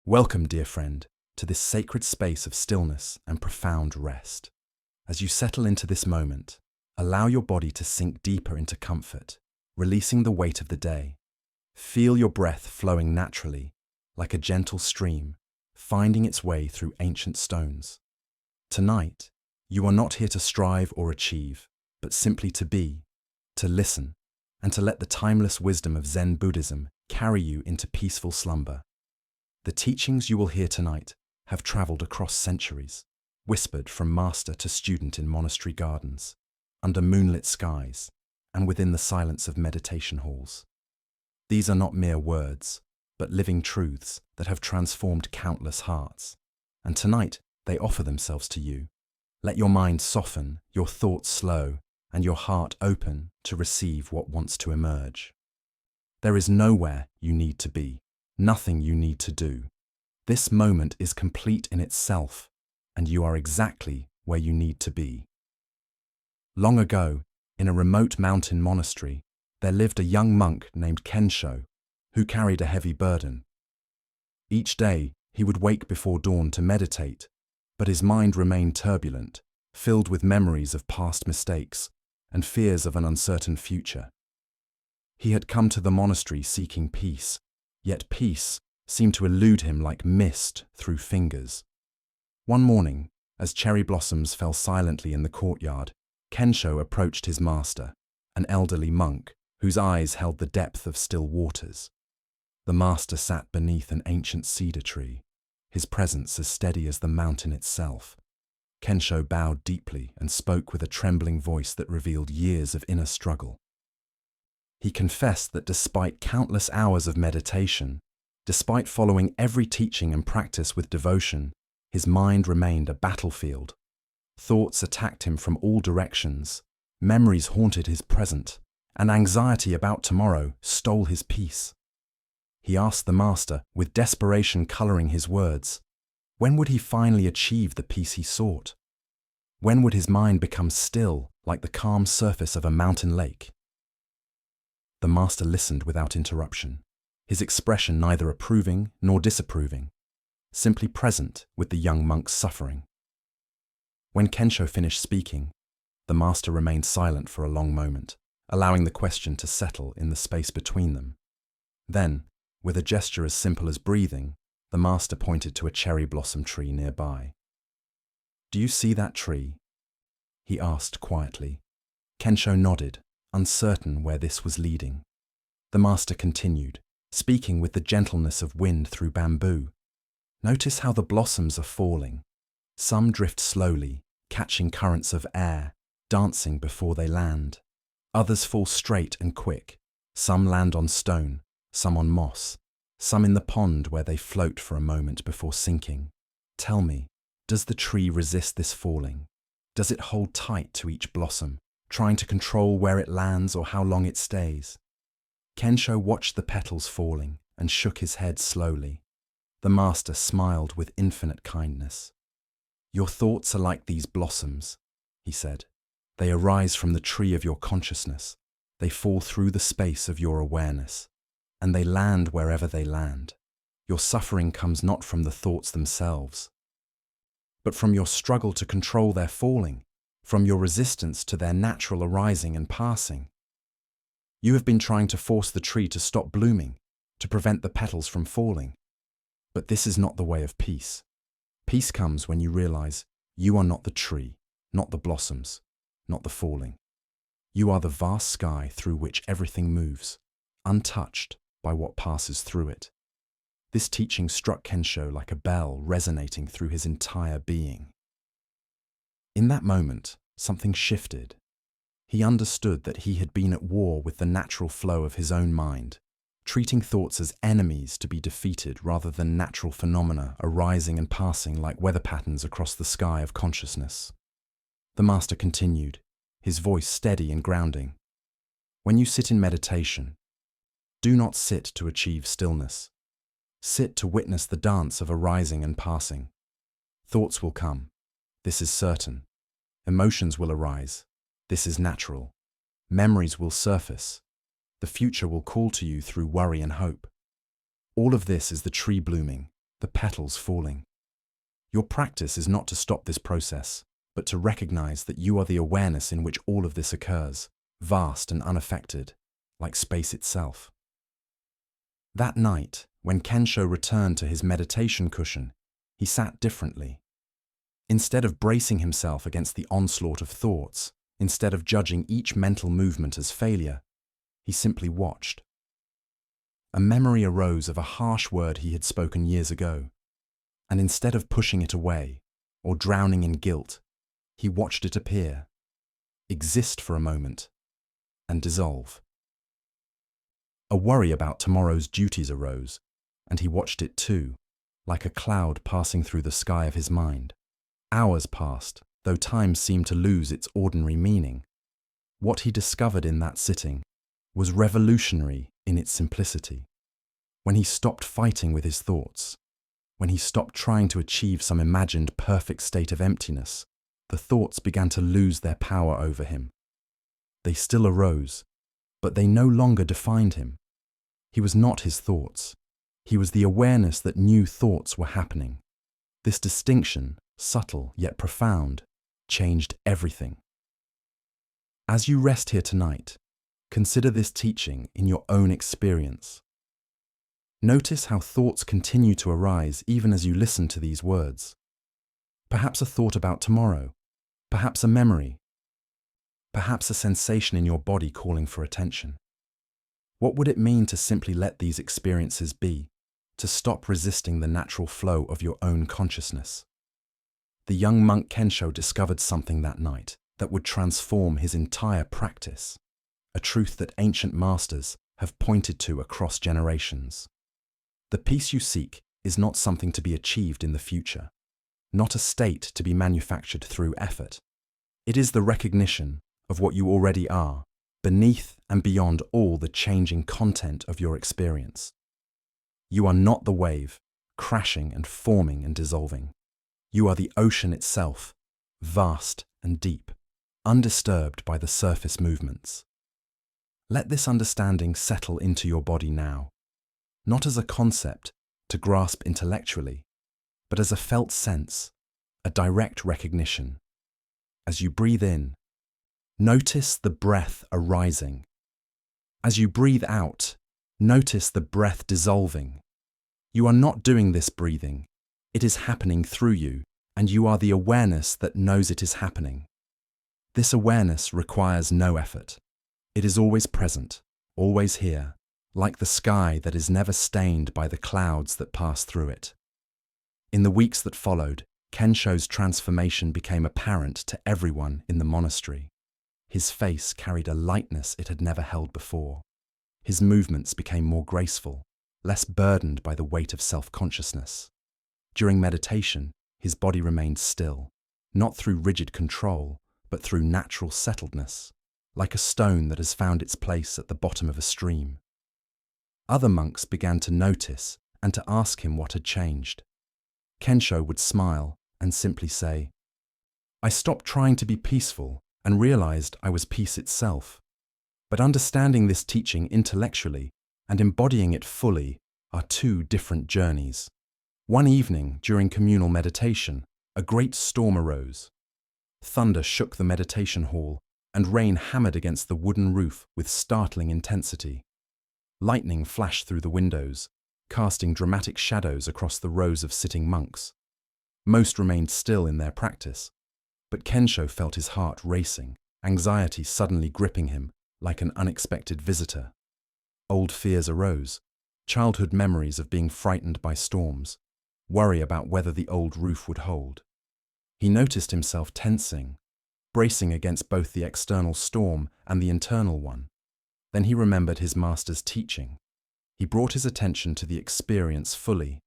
Welcome, dear friend, to this sacred space of stillness and profound rest. As you settle into this moment, allow your body to sink deeper into comfort, releasing the weight of the day. Feel your breath flowing naturally, like a gentle stream, finding its way through ancient stones. Tonight, you are not here to strive or achieve, but simply to be, to listen, and to let the timeless wisdom of Zen Buddhism carry you into peaceful slumber. The teachings you will hear tonight have traveled across centuries, whispered from master to student in monastery gardens, under moonlit skies, and within the silence of meditation halls. These are not mere words, but living truths that have transformed countless hearts. And tonight, they offer themselves to you. Let your mind soften, your thoughts slow, and your heart open to receive what wants to emerge. There is nowhere you need to be, nothing you need to do. This moment is complete in itself, and you are exactly where you need to be. Long ago, in a remote mountain monastery, there lived a young monk named Kensho, who carried a heavy burden. Each day, he would wake before dawn to meditate, but his mind remained turbulent, filled with memories of past mistakes and fears of an uncertain future. He had come to the monastery seeking peace, yet peace seemed to elude him like mist through fingers. One morning, as cherry blossoms fell silently in the courtyard, Kensho approached his master, an elderly monk whose eyes held the depth of still waters. The master sat beneath an ancient cedar tree, his presence as steady as the mountain itself. Kensho bowed deeply and spoke with a trembling voice that revealed years of inner struggle. He confessed that despite countless hours of meditation, despite following every teaching and practice with devotion, his mind remained a battlefield. Thoughts attacked him from all directions, memories haunted his present, and anxiety about tomorrow stole his peace. He asked the master, with desperation coloring his words, when would he finally achieve the peace he sought? When would his mind become still, like the calm surface of a mountain lake? The master listened without interruption, his expression neither approving nor disapproving, simply present with the young monk's suffering. When Kensho finished speaking, the master remained silent for a long moment, allowing the question to settle in the space between them. Then, with a gesture as simple as breathing, the master pointed to a cherry blossom tree nearby. "Do you see that tree?" he asked quietly. Kensho nodded, uncertain where this was leading. The master continued, speaking with the gentleness of wind through bamboo. "Notice how the blossoms are falling. Some drift slowly, catching currents of air, dancing before they land. Others fall straight and quick. Some land on stone, some on moss, some in the pond where they float for a moment before sinking. Tell me, does the tree resist this falling? Does it hold tight to each blossom, trying to control where it lands or how long it stays?" Kensho watched the petals falling and shook his head slowly. The master smiled with infinite kindness. "Your thoughts are like these blossoms," he said. "They arise from the tree of your consciousness. They fall through the space of your awareness, and they land wherever they land. Your suffering comes not from the thoughts themselves, but from your struggle to control their falling, from your resistance to their natural arising and passing. You have been trying to force the tree to stop blooming, to prevent the petals from falling. But this is not the way of peace. Peace comes when you realize you are not the tree, not the blossoms, not the falling. You are the vast sky through which everything moves, untouched by what passes through it." This teaching struck Kensho like a bell resonating through his entire being. In that moment, something shifted. He understood that he had been at war with the natural flow of his own mind, treating thoughts as enemies to be defeated rather than natural phenomena arising and passing like weather patterns across the sky of consciousness. The master continued, his voice steady and grounding. "When you sit in meditation, do not sit to achieve stillness. Sit to witness the dance of arising and passing. Thoughts will come. This is certain. Emotions will arise. This is natural. Memories will surface. The future will call to you through worry and hope. All of this is the tree blooming, the petals falling. Your practice is not to stop this process, but to recognize that you are the awareness in which all of this occurs, vast and unaffected, like space itself. That night, when Kensho returned to his meditation cushion, he sat differently. Instead of bracing himself against the onslaught of thoughts, instead of judging each mental movement as failure, he simply watched. A memory arose of a harsh word he had spoken years ago, and instead of pushing it away or drowning in guilt, he watched it appear, exist for a moment, and dissolve. A worry about tomorrow's duties arose, and he watched it too, like a cloud passing through the sky of his mind. Hours passed, though time seemed to lose its ordinary meaning. What he discovered in that sitting was revolutionary in its simplicity. When he stopped fighting with his thoughts, when he stopped trying to achieve some imagined perfect state of emptiness, the thoughts began to lose their power over him. They still arose, but they no longer defined him. He was not his thoughts. He was the awareness that new thoughts were happening. This distinction, subtle yet profound, changed everything. As you rest here tonight, consider this teaching in your own experience. Notice how thoughts continue to arise even as you listen to these words. Perhaps a thought about tomorrow, perhaps a memory, perhaps a sensation in your body calling for attention. What would it mean to simply let these experiences be, to stop resisting the natural flow of your own consciousness? The young monk Kensho discovered something that night that would transform his entire practice, a truth that ancient masters have pointed to across generations. The peace you seek is not something to be achieved in the future, not a state to be manufactured through effort. It is the recognition of what you already are, beneath and beyond all the changing content of your experience. You are not the wave, crashing and forming and dissolving. You are the ocean itself, vast and deep, undisturbed by the surface movements. Let this understanding settle into your body now, not as a concept to grasp intellectually, but as a felt sense, a direct recognition. As you breathe in, notice the breath arising. As you breathe out, notice the breath dissolving. You are not doing this breathing. It is happening through you, and you are the awareness that knows it is happening. This awareness requires no effort. It is always present, always here, like the sky that is never stained by the clouds that pass through it. In the weeks that followed, Kensho's transformation became apparent to everyone in the monastery. His face carried a lightness it had never held before. His movements became more graceful, less burdened by the weight of self-consciousness. During meditation, his body remained still, not through rigid control, but through natural settledness, like a stone that has found its place at the bottom of a stream. Other monks began to notice and to ask him what had changed. Kensho would smile and simply say, "I stopped trying to be peaceful and realized I was peace itself." But understanding this teaching intellectually and embodying it fully are two different journeys. One evening, during communal meditation, a great storm arose. Thunder shook the meditation hall, and rain hammered against the wooden roof with startling intensity. Lightning flashed through the windows, casting dramatic shadows across the rows of sitting monks. Most remained still in their practice, but Kensho felt his heart racing, anxiety suddenly gripping him like an unexpected visitor. Old fears arose, childhood memories of being frightened by storms, worry about whether the old roof would hold. He noticed himself tensing, bracing against both the external storm and the internal one. Then he remembered his master's teaching. He brought his attention to the experience fully,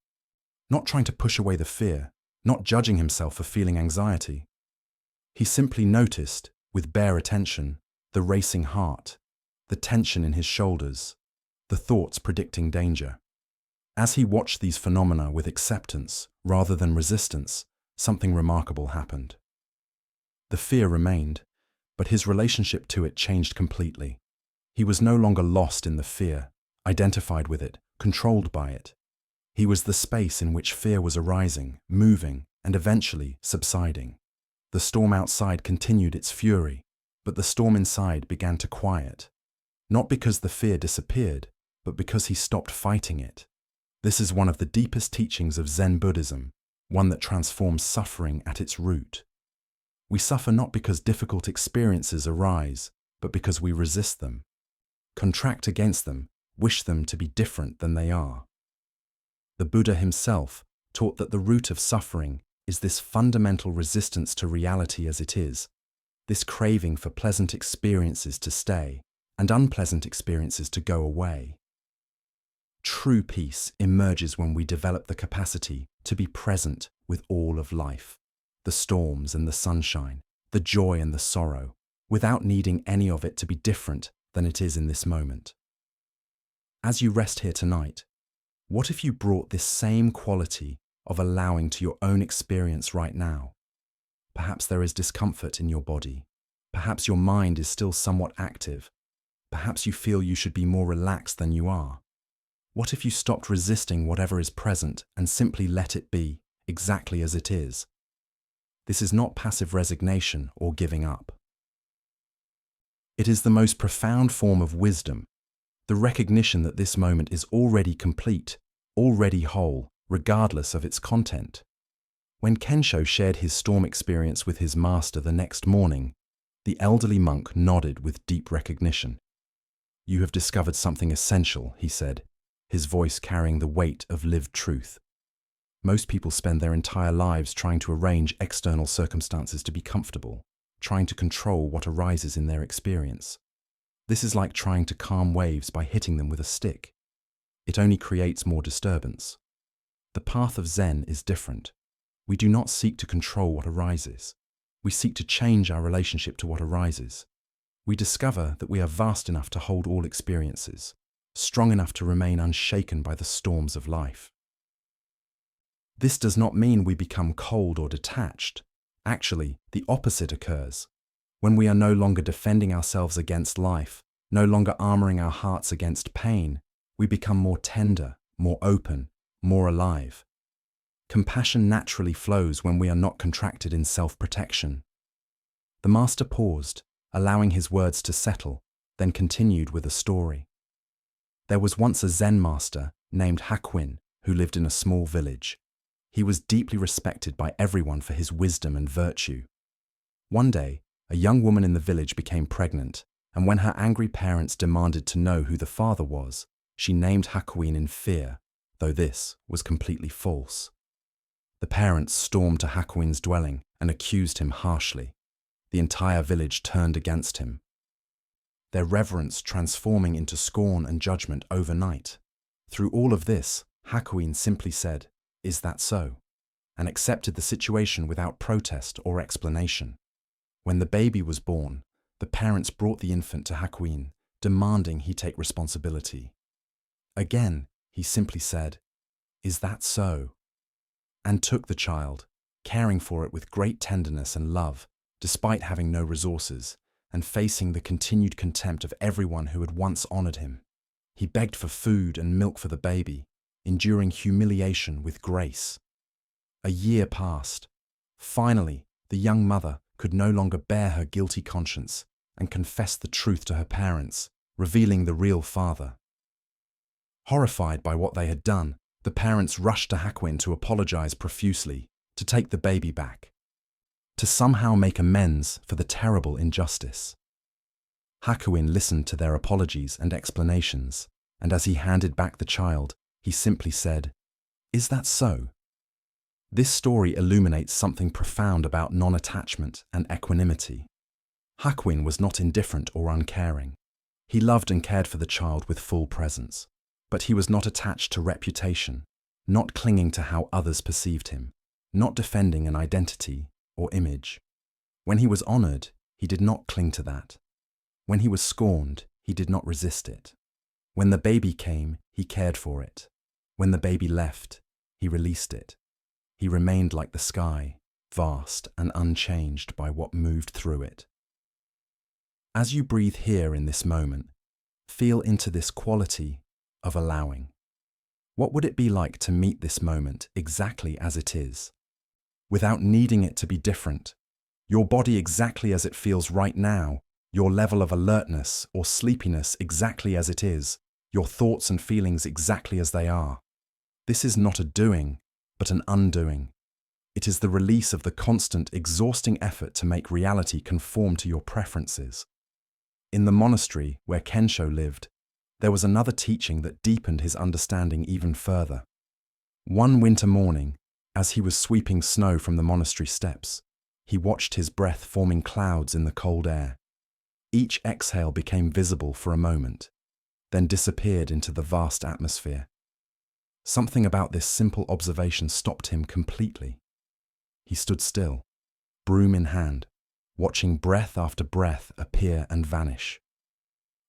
not trying to push away the fear, not judging himself for feeling anxiety. He simply noticed, with bare attention, the racing heart, the tension in his shoulders, the thoughts predicting danger. As he watched these phenomena with acceptance rather than resistance, something remarkable happened. The fear remained, but his relationship to it changed completely. He was no longer lost in the fear, identified with it, controlled by it. He was the space in which fear was arising, moving, and eventually subsiding. The storm outside continued its fury, but the storm inside began to quiet. Not because the fear disappeared, but because he stopped fighting it. This is one of the deepest teachings of Zen Buddhism, one that transforms suffering at its root. We suffer not because difficult experiences arise, but because we resist them, contract against them, wish them to be different than they are. The Buddha himself taught that the root of suffering is this fundamental resistance to reality as it is, this craving for pleasant experiences to stay and unpleasant experiences to go away. True peace emerges when we develop the capacity to be present with all of life, the storms and the sunshine, the joy and the sorrow, without needing any of it to be different than it is in this moment. As you rest here tonight, what if you brought this same quality of allowing to your own experience right now? Perhaps there is discomfort in your body. Perhaps your mind is still somewhat active. Perhaps you feel you should be more relaxed than you are. What if you stopped resisting whatever is present and simply let it be exactly as it is? This is not passive resignation or giving up. It is the most profound form of wisdom, the recognition that this moment is already complete, already whole, regardless of its content. When Kensho shared his storm experience with his master the next morning, the elderly monk nodded with deep recognition. "You have discovered something essential," he said, his voice carrying the weight of lived truth. Most people spend their entire lives trying to arrange external circumstances to be comfortable, trying to control what arises in their experience. This is like trying to calm waves by hitting them with a stick. It only creates more disturbance. The path of Zen is different. We do not seek to control what arises. We seek to change our relationship to what arises. We discover that we are vast enough to hold all experiences, strong enough to remain unshaken by the storms of life. This does not mean we become cold or detached. Actually, the opposite occurs. When we are no longer defending ourselves against life, no longer armoring our hearts against pain, we become more tender, more open, more alive. Compassion naturally flows when we are not contracted in self-protection. The master paused, allowing his words to settle, then continued with a story. There was once a Zen master named Hakuin who lived in a small village. He was deeply respected by everyone for his wisdom and virtue. One day, a young woman in the village became pregnant, and when her angry parents demanded to know who the father was, she named Hakuin in fear, though this was completely false. The parents stormed to Hakuin's dwelling and accused him harshly. The entire village turned against him, their reverence transforming into scorn and judgment overnight. Through all of this, Hakuin simply said, "Is that so?" and accepted the situation without protest or explanation. When the baby was born, the parents brought the infant to Hakuin, demanding he take responsibility. Again, he simply said, "Is that so?" and took the child, caring for it with great tenderness and love, despite having no resources, and facing the continued contempt of everyone who had once honored him. He begged for food and milk for the baby, enduring humiliation with grace. A year passed. Finally, the young mother could no longer bear her guilty conscience and confessed the truth to her parents, revealing the real father. Horrified by what they had done, the parents rushed to Hakuin to apologize profusely, to take the baby back, to somehow make amends for the terrible injustice. Hakuin listened to their apologies and explanations, and as he handed back the child, he simply said, "Is that so?" This story illuminates something profound about non-attachment and equanimity. Hakuin was not indifferent or uncaring. He loved and cared for the child with full presence, but he was not attached to reputation, not clinging to how others perceived him, not defending an identity or image. When he was honored, he did not cling to that. When he was scorned, he did not resist it. When the baby came, he cared for it. When the baby left, he released it. He remained like the sky, vast and unchanged by what moved through it. As you breathe here in this moment, feel into this quality of allowing. What would it be like to meet this moment exactly as it is, without needing it to be different? Your body exactly as it feels right now, your level of alertness or sleepiness exactly as it is, your thoughts and feelings exactly as they are. This is not a doing, but an undoing. It is the release of the constant, exhausting effort to make reality conform to your preferences. In the monastery where Kensho lived, there was another teaching that deepened his understanding even further. One winter morning, as he was sweeping snow from the monastery steps, he watched his breath forming clouds in the cold air. Each exhale became visible for a moment, then disappeared into the vast atmosphere. Something about this simple observation stopped him completely. He stood still, broom in hand, watching breath after breath appear and vanish.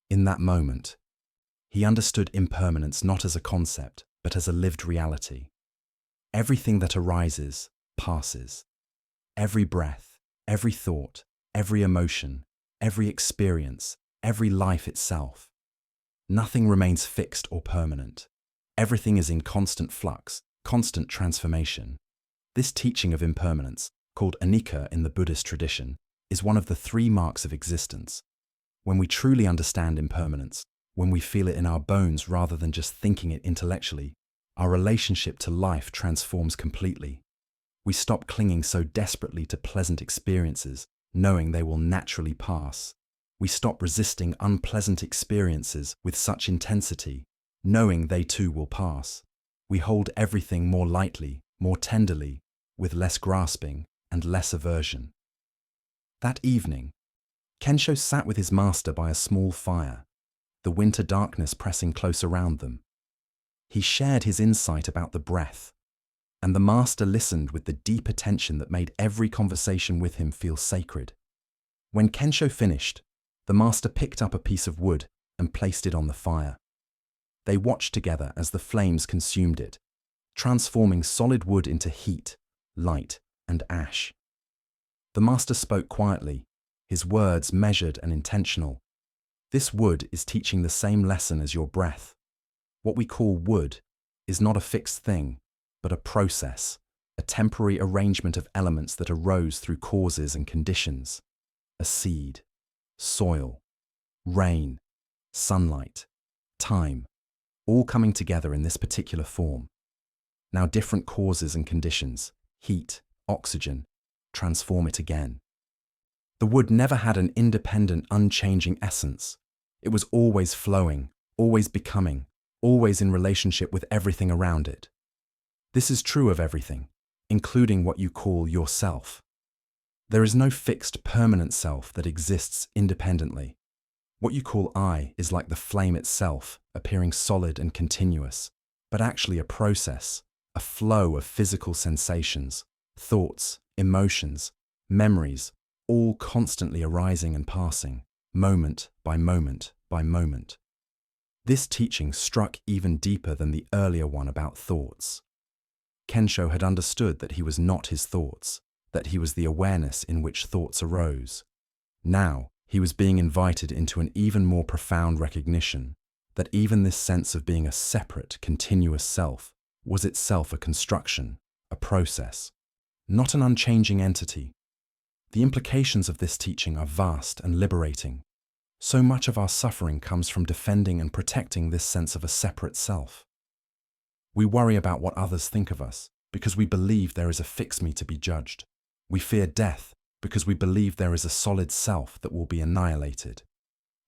In that moment, he understood impermanence not as a concept, but as a lived reality. Everything that arises, passes. Every breath, every thought, every emotion, every experience, every life itself. Nothing remains fixed or permanent. Everything is in constant flux, constant transformation. This teaching of impermanence, called anicca in the Buddhist tradition, is one of the three marks of existence. When we truly understand impermanence, when we feel it in our bones rather than just thinking it intellectually, our relationship to life transforms completely. We stop clinging so desperately to pleasant experiences, knowing they will naturally pass. We stop resisting unpleasant experiences with such intensity, knowing they too will pass. We hold everything more lightly, more tenderly, with less grasping and less aversion. That evening, Kensho sat with his master by a small fire, the winter darkness pressing close around them. He shared his insight about the breath, and the master listened with the deep attention that made every conversation with him feel sacred. When Kensho finished, the master picked up a piece of wood and placed it on the fire. They watched together as the flames consumed it, transforming solid wood into heat, light, and ash. The master spoke quietly, his words measured and intentional. This wood is teaching the same lesson as your breath. What we call wood is not a fixed thing, but a process, a temporary arrangement of elements that arose through causes and conditions. A seed, soil, rain, sunlight, time, all coming together in this particular form. Now different causes and conditions, heat, oxygen, transform it again. The wood never had an independent, unchanging essence. It was always flowing, always becoming, always in relationship with everything around it. This is true of everything, including what you call yourself. There is no fixed, permanent self that exists independently. What you call I is like the flame itself, appearing solid and continuous, but actually a process, a flow of physical sensations, thoughts, emotions, memories, all constantly arising and passing, moment by moment by moment. This teaching struck even deeper than the earlier one about thoughts. Kensho had understood that he was not his thoughts, that he was the awareness in which thoughts arose. Now, he was being invited into an even more profound recognition that even this sense of being a separate, continuous self was itself a construction, a process, not an unchanging entity. The implications of this teaching are vast and liberating. So much of our suffering comes from defending and protecting this sense of a separate self. We worry about what others think of us because we believe there is a fixed me to be judged. We fear death because we believe there is a solid self that will be annihilated.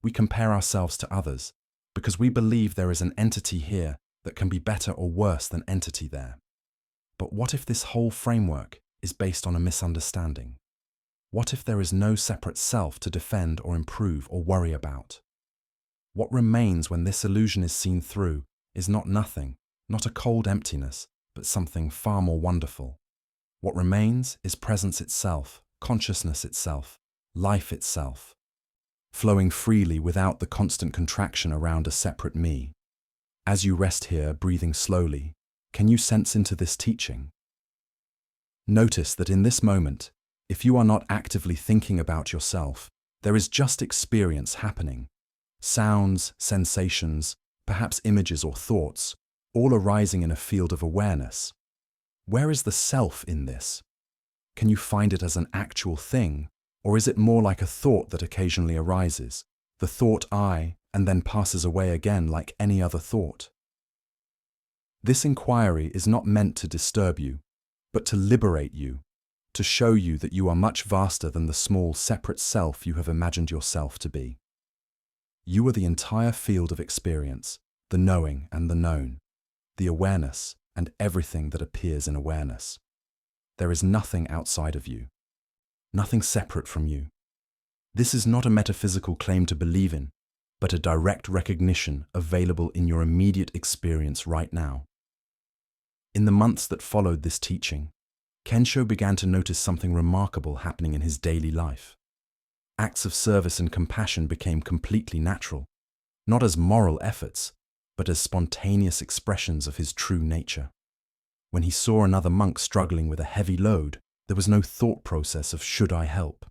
We compare ourselves to others because we believe there is an entity here that can be better or worse than entity there. But what if this whole framework is based on a misunderstanding? What if there is no separate self to defend or improve or worry about? What remains when this illusion is seen through is not nothing, not a cold emptiness, but something far more wonderful. What remains is presence itself, consciousness itself, life itself, flowing freely without the constant contraction around a separate me. As you rest here, breathing slowly, can you sense into this teaching? Notice that in this moment, if you are not actively thinking about yourself, there is just experience happening. Sounds, sensations, perhaps images or thoughts, all arising in a field of awareness. Where is the self in this? Can you find it as an actual thing, or is it more like a thought that occasionally arises, the thought I, and then passes away again like any other thought? This inquiry is not meant to disturb you, but to liberate you, to show you that you are much vaster than the small, separate self you have imagined yourself to be. You are the entire field of experience, the knowing and the known, the awareness and everything that appears in awareness. There is nothing outside of you, nothing separate from you. This is not a metaphysical claim to believe in, but a direct recognition available in your immediate experience right now. In the months that followed this teaching, Kensho began to notice something remarkable happening in his daily life. Acts of service and compassion became completely natural, not as moral efforts, but as spontaneous expressions of his true nature. When he saw another monk struggling with a heavy load, there was no thought process of should I help.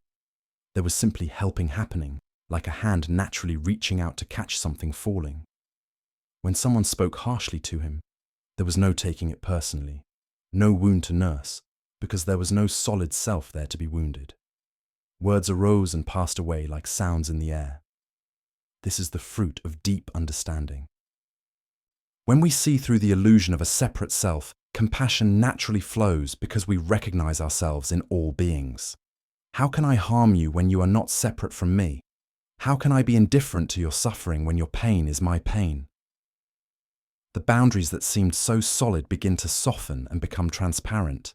There was simply helping happening, like a hand naturally reaching out to catch something falling. When someone spoke harshly to him, there was no taking it personally, no wound to nurse, because there was no solid self there to be wounded. Words arose and passed away like sounds in the air. This is the fruit of deep understanding. When we see through the illusion of a separate self, compassion naturally flows because we recognize ourselves in all beings. How can I harm you when you are not separate from me? How can I be indifferent to your suffering when your pain is my pain? The boundaries that seemed so solid begin to soften and become transparent.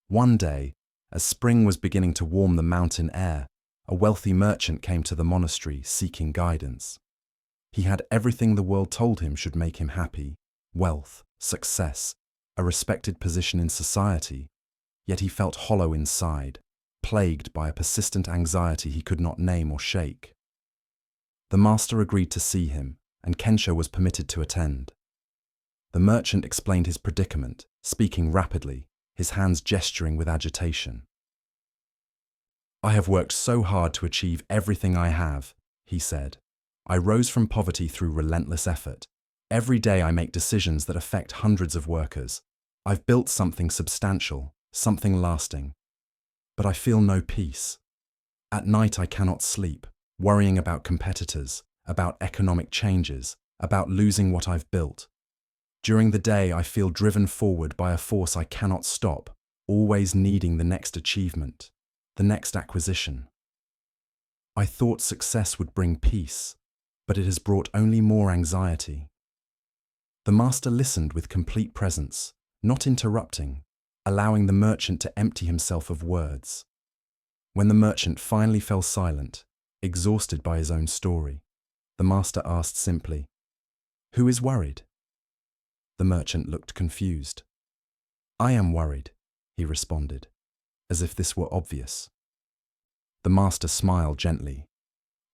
One day, as spring was beginning to warm the mountain air, a wealthy merchant came to the monastery seeking guidance. He had everything the world told him should make him happy: wealth, success, a respected position in society, yet he felt hollow inside, plagued by a persistent anxiety he could not name or shake. The master agreed to see him, and Kensho was permitted to attend. The merchant explained his predicament, speaking rapidly, his hands gesturing with agitation. "I have worked so hard to achieve everything I have," he said. "I rose from poverty through relentless effort. Every day I make decisions that affect hundreds of workers. I've built something substantial, something lasting. But I feel no peace. At night I cannot sleep, worrying about competitors, about economic changes, about losing what I've built. During the day I feel driven forward by a force I cannot stop, always needing the next achievement, the next acquisition. I thought success would bring peace, but it has brought only more anxiety." The master listened with complete presence, not interrupting, allowing the merchant to empty himself of words. When the merchant finally fell silent, exhausted by his own story, the master asked simply, "Who is worried?" The merchant looked confused. "I am worried," he responded, as if this were obvious. The master smiled gently.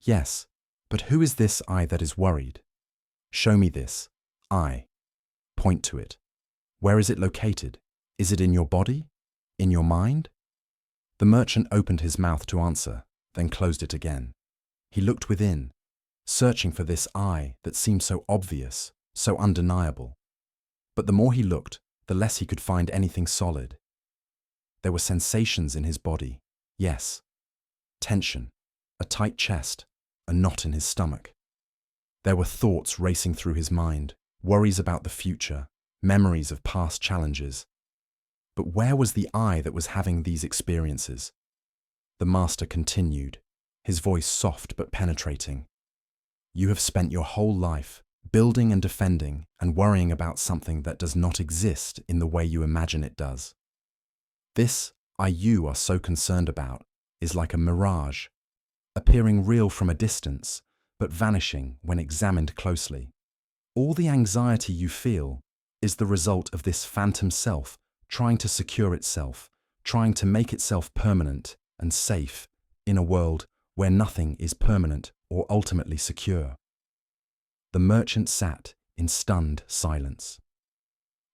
"Yes, but who is this I that is worried? Show me this I. Point to it. Where is it located? Is it in your body? In your mind?" The merchant opened his mouth to answer, then closed it again. He looked within, searching for this I that seemed so obvious, so undeniable. But the more he looked, the less he could find anything solid. There were sensations in his body, yes. Tension, a tight chest, a knot in his stomach. There were thoughts racing through his mind, worries about the future, memories of past challenges. But where was the I that was having these experiences? The master continued, his voice soft but penetrating. "You have spent your whole life building and defending and worrying about something that does not exist in the way you imagine it does. This I you are so concerned about is like a mirage, appearing real from a distance, but vanishing when examined closely. All the anxiety you feel is the result of this phantom self trying to secure itself, trying to make itself permanent and safe in a world where nothing is permanent or ultimately secure." The merchant sat in stunned silence.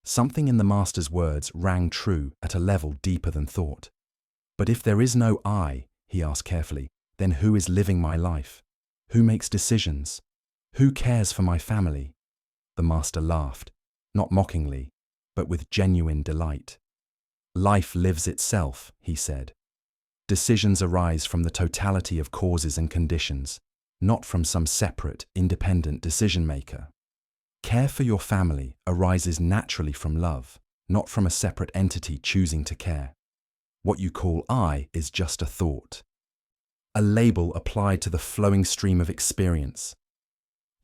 Something in the master's words rang true at a level deeper than thought. "But if there is no I," he asked carefully, "then who is living my life? Who makes decisions? Who cares for my family?" The master laughed. not mockingly, but with genuine delight. Life lives itself, he said. Decisions arise from the totality of causes and conditions, not from some separate, independent decision-maker. Care for your family arises naturally from love, not from a separate entity choosing to care. What you call I is just a thought, a label applied to the flowing stream of experience.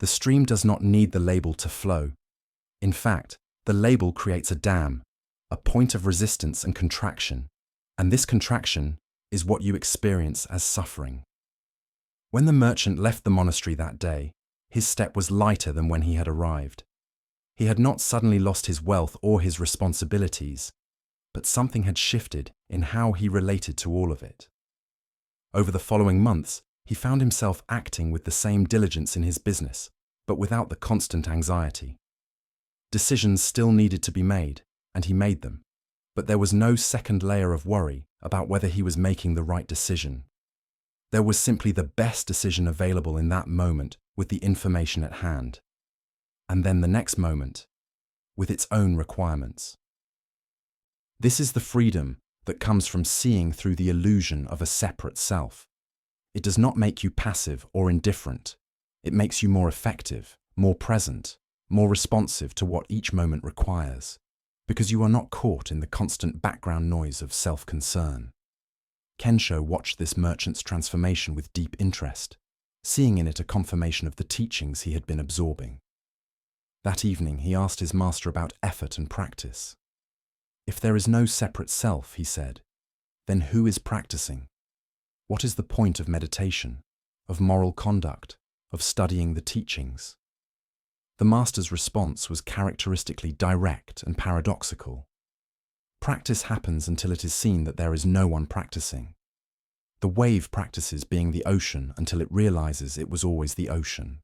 The stream does not need the label to flow. In fact, the label creates a dam, a point of resistance and contraction, and this contraction is what you experience as suffering. When the merchant left the monastery that day, his step was lighter than when he had arrived. He had not suddenly lost his wealth or his responsibilities, but something had shifted in how he related to all of it. Over the following months, he found himself acting with the same diligence in his business, but without the constant anxiety. Decisions still needed to be made, and he made them, but there was no second layer of worry about whether he was making the right decision. There was simply the best decision available in that moment with the information at hand, and then the next moment, with its own requirements. This is the freedom that comes from seeing through the illusion of a separate self. It does not make you passive or indifferent. It makes you more effective, more present, more responsive to what each moment requires, because you are not caught in the constant background noise of self-concern. Kensho watched this merchant's transformation with deep interest, seeing in it a confirmation of the teachings he had been absorbing. That evening, he asked his master about effort and practice. If there is no separate self, he said, then who is practicing? What is the point of meditation, of moral conduct, of studying the teachings? The master's response was characteristically direct and paradoxical. Practice happens until it is seen that there is no one practicing. The wave practices being the ocean until it realizes it was always the ocean.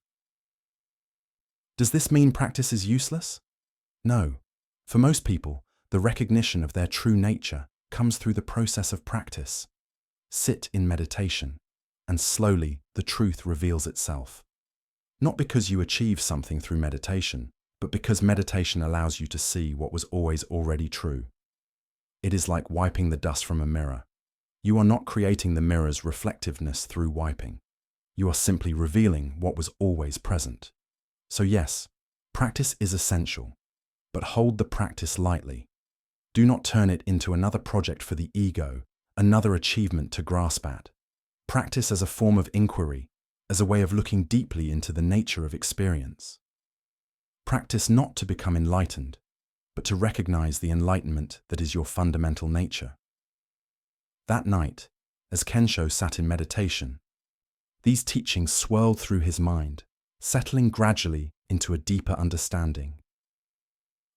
Does this mean practice is useless? No. For most people, the recognition of their true nature comes through the process of practice. Sit in meditation, and slowly the truth reveals itself. Not because you achieve something through meditation, but because meditation allows you to see what was always already true. It is like wiping the dust from a mirror. You are not creating the mirror's reflectiveness through wiping. You are simply revealing what was always present. So yes, practice is essential, but hold the practice lightly. Do not turn it into another project for the ego, another achievement to grasp at. Practice as a form of inquiry, as a way of looking deeply into the nature of experience. Practice not to become enlightened, but to recognize the enlightenment that is your fundamental nature. That night, as Kensho sat in meditation, these teachings swirled through his mind, settling gradually into a deeper understanding.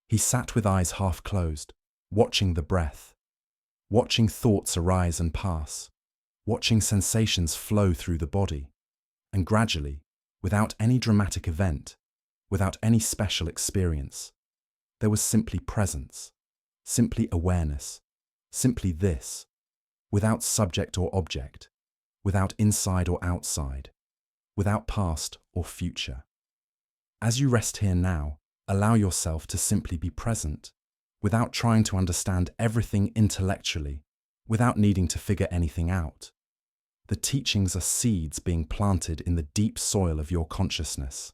He sat with eyes half closed, watching the breath, watching thoughts arise and pass, watching sensations flow through the body, and gradually, without any dramatic event, without any special experience, there was simply presence, simply awareness, simply this, without subject or object, without inside or outside, without past or future. As you rest here now, allow yourself to simply be present, without trying to understand everything intellectually, without needing to figure anything out. The teachings are seeds being planted in the deep soil of your consciousness.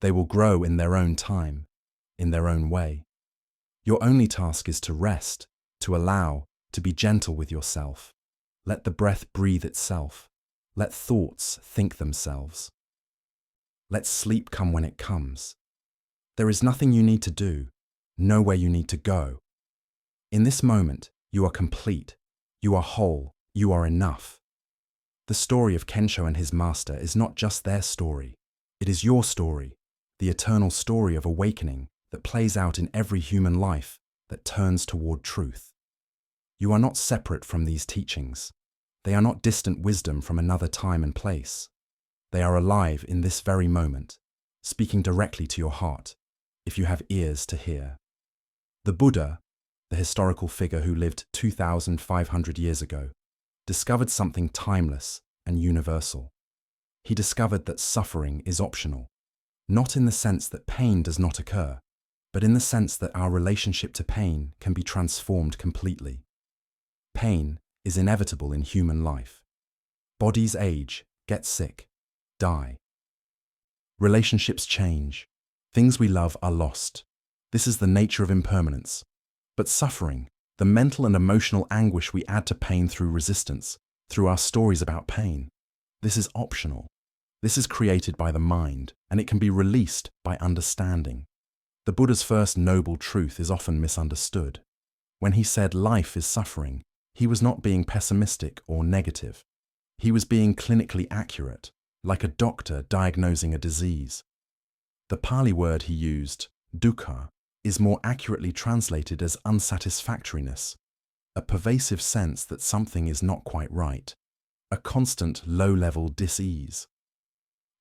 They will grow in their own time, in their own way. Your only task is to rest, to allow, to be gentle with yourself. Let the breath breathe itself. Let thoughts think themselves. Let sleep come when it comes. There is nothing you need to do, nowhere you need to go. In this moment, you are complete, you are whole, you are enough. The story of Kensho and his master is not just their story. It is your story, the eternal story of awakening that plays out in every human life that turns toward truth. You are not separate from these teachings. They are not distant wisdom from another time and place. They are alive in this very moment, speaking directly to your heart, if you have ears to hear. The Buddha, the historical figure who lived 2,500 years ago, discovered something timeless and universal. He discovered that suffering is optional, not in the sense that pain does not occur, but in the sense that our relationship to pain can be transformed completely. Pain is inevitable in human life. Bodies age, get sick, die. Relationships change. Things we love are lost. This is the nature of impermanence. But suffering, the mental and emotional anguish we add to pain through resistance, through our stories about pain, this is optional. This is created by the mind, and it can be released by understanding. The Buddha's first noble truth is often misunderstood. When he said life is suffering, he was not being pessimistic or negative. He was being clinically accurate, like a doctor diagnosing a disease. The Pali word he used, dukkha, is more accurately translated as unsatisfactoriness, a pervasive sense that something is not quite right, a constant low-level dis-ease.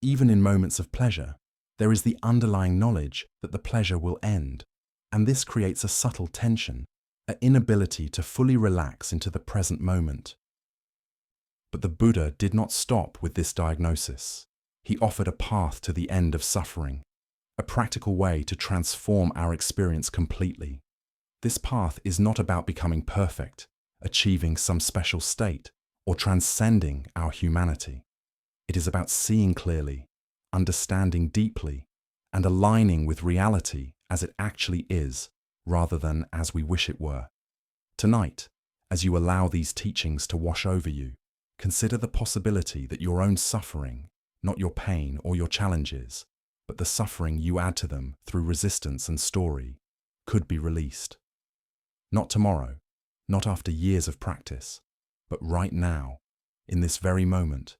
Even in moments of pleasure, there is the underlying knowledge that the pleasure will end, and this creates a subtle tension, an inability to fully relax into the present moment. But the Buddha did not stop with this diagnosis. He offered a path to the end of suffering, a practical way to transform our experience completely. This path is not about becoming perfect, achieving some special state, or transcending our humanity. It is about seeing clearly, understanding deeply, and aligning with reality as it actually is, rather than as we wish it were. Tonight, as you allow these teachings to wash over you, consider the possibility that your own suffering, not your pain or your challenges, but the suffering you add to them through resistance and story, could be released. Not tomorrow, not after years of practice, but right now, in this very moment,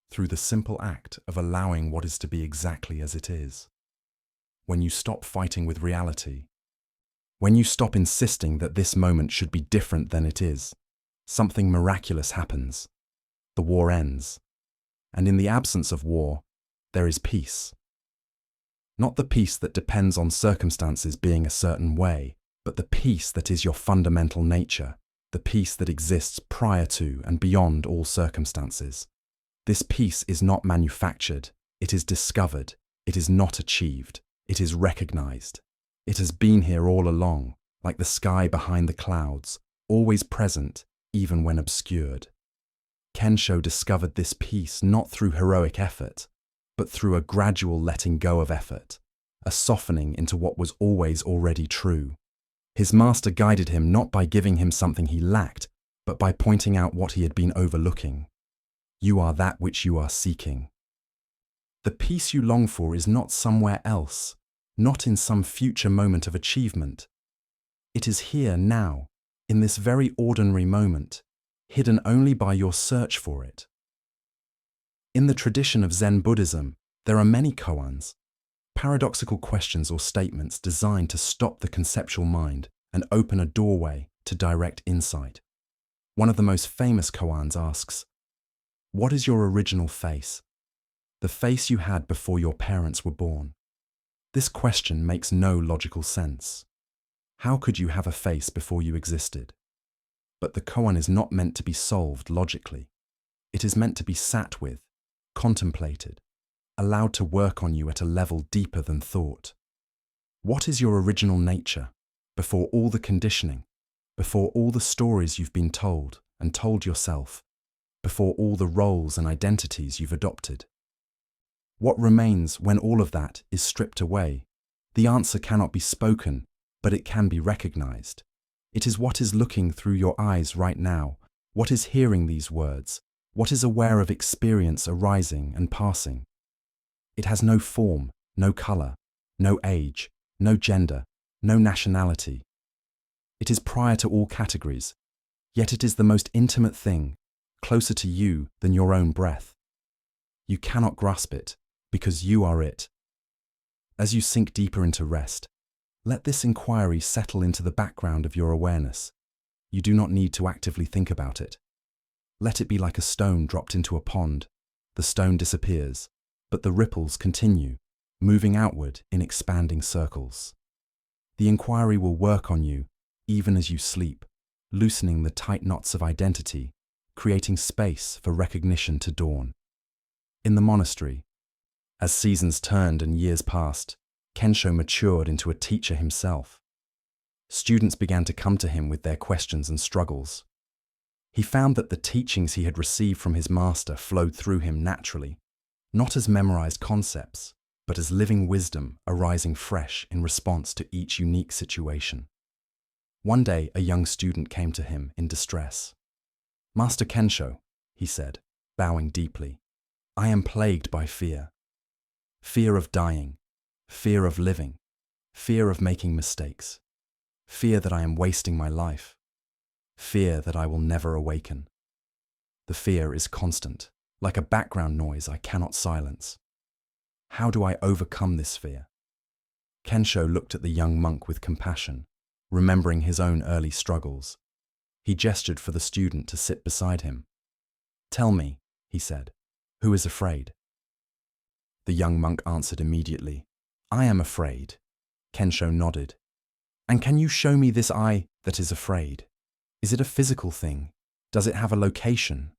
through the simple act of allowing what is to be exactly as it is. When you stop fighting with reality, when you stop insisting that this moment should be different than it is, something miraculous happens. The war ends, and in the absence of war, there is peace. Not the peace that depends on circumstances being a certain way, but the peace that is your fundamental nature, the peace that exists prior to and beyond all circumstances. This peace is not manufactured, it is discovered, it is not achieved, it is recognized. It has been here all along, like the sky behind the clouds, always present, even when obscured. Kensho discovered this peace not through heroic effort, but through a gradual letting go of effort, a softening into what was always already true. His master guided him not by giving him something he lacked, but by pointing out what he had been overlooking. You are that which you are seeking. The peace you long for is not somewhere else, not in some future moment of achievement. It is here now, in this very ordinary moment, hidden only by your search for it. In the tradition of Zen Buddhism, there are many koans, paradoxical questions or statements designed to stop the conceptual mind and open a doorway to direct insight. One of the most famous koans asks, "What is your original face? The face you had before your parents were born?" This question makes no logical sense. How could you have a face before you existed? But the koan is not meant to be solved logically. It is meant to be sat with, contemplated, allowed to work on you at a level deeper than thought. What is your original nature, before all the conditioning, before all the stories you've been told and told yourself, before all the roles and identities you've adopted? What remains when all of that is stripped away? The answer cannot be spoken, but it can be recognized. It is what is looking through your eyes right now, what is hearing these words, what is aware of experience arising and passing. It has no form, no color, no age, no gender, no nationality. It is prior to all categories, yet it is the most intimate thing, closer to you than your own breath. You cannot grasp it, because you are it. As you sink deeper into rest, let this inquiry settle into the background of your awareness. You do not need to actively think about it. Let it be like a stone dropped into a pond. The stone disappears, but the ripples continue, moving outward in expanding circles. The inquiry will work on you, even as you sleep, loosening the tight knots of identity, creating space for recognition to dawn. In the monastery, as seasons turned and years passed, Kensho matured into a teacher himself. Students began to come to him with their questions and struggles. He found that the teachings he had received from his master flowed through him naturally, not as memorized concepts, but as living wisdom arising fresh in response to each unique situation. One day, a young student came to him in distress. "Master Kensho," he said, bowing deeply, "I am plagued by fear. Fear of dying, fear of living, fear of making mistakes, fear that I am wasting my life, fear that I will never awaken. The fear is constant, like a background noise I cannot silence. How do I overcome this fear?" Kensho looked at the young monk with compassion, remembering his own early struggles. He gestured for the student to sit beside him. "Tell me," he said, "who is afraid?" The young monk answered immediately, "I am afraid." Kensho nodded. "And can you show me this I that is afraid? Is it a physical thing? Does it have a location?"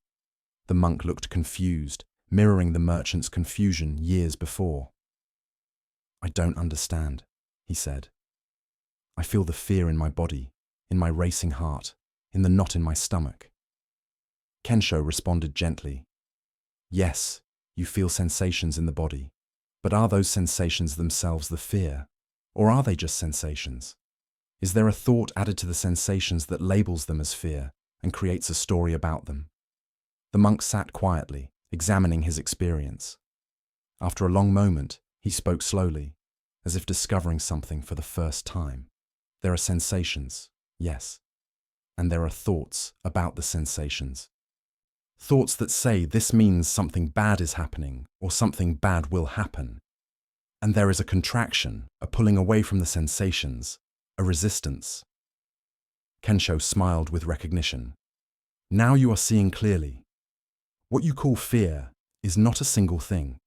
The monk looked confused, mirroring the merchant's confusion years before. "I don't understand," he said. "I feel the fear in my body, in my racing heart, in the knot in my stomach." Kensho responded gently. "Yes, you feel sensations in the body, but are those sensations themselves the fear, or are they just sensations? Is there a thought added to the sensations that labels them as fear and creates a story about them?" The monk sat quietly, examining his experience. After a long moment, he spoke slowly, as if discovering something for the first time. "There are sensations, yes, and there are thoughts about the sensations. Thoughts that say this means something bad is happening or something bad will happen. And there is a contraction, a pulling away from the sensations, a resistance." Kensho smiled with recognition. "Now you are seeing clearly. What you call fear is not a single thing.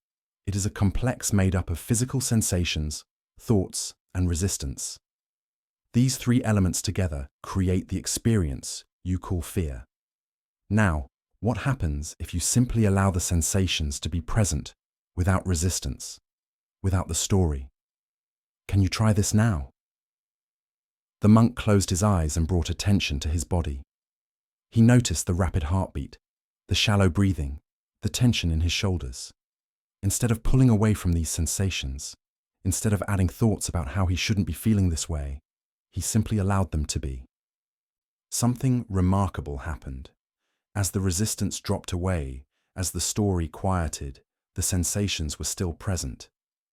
It is a complex made up of physical sensations, thoughts, and resistance. These three elements together create the experience you call fear. Now, what happens if you simply allow the sensations to be present without resistance, without the story? Can you try this now?" The monk closed his eyes and brought attention to his body. He noticed the rapid heartbeat, the shallow breathing, the tension in his shoulders. Instead of pulling away from these sensations, instead of adding thoughts about how he shouldn't be feeling this way, he simply allowed them to be. Something remarkable happened. As the resistance dropped away, as the story quieted, the sensations were still present,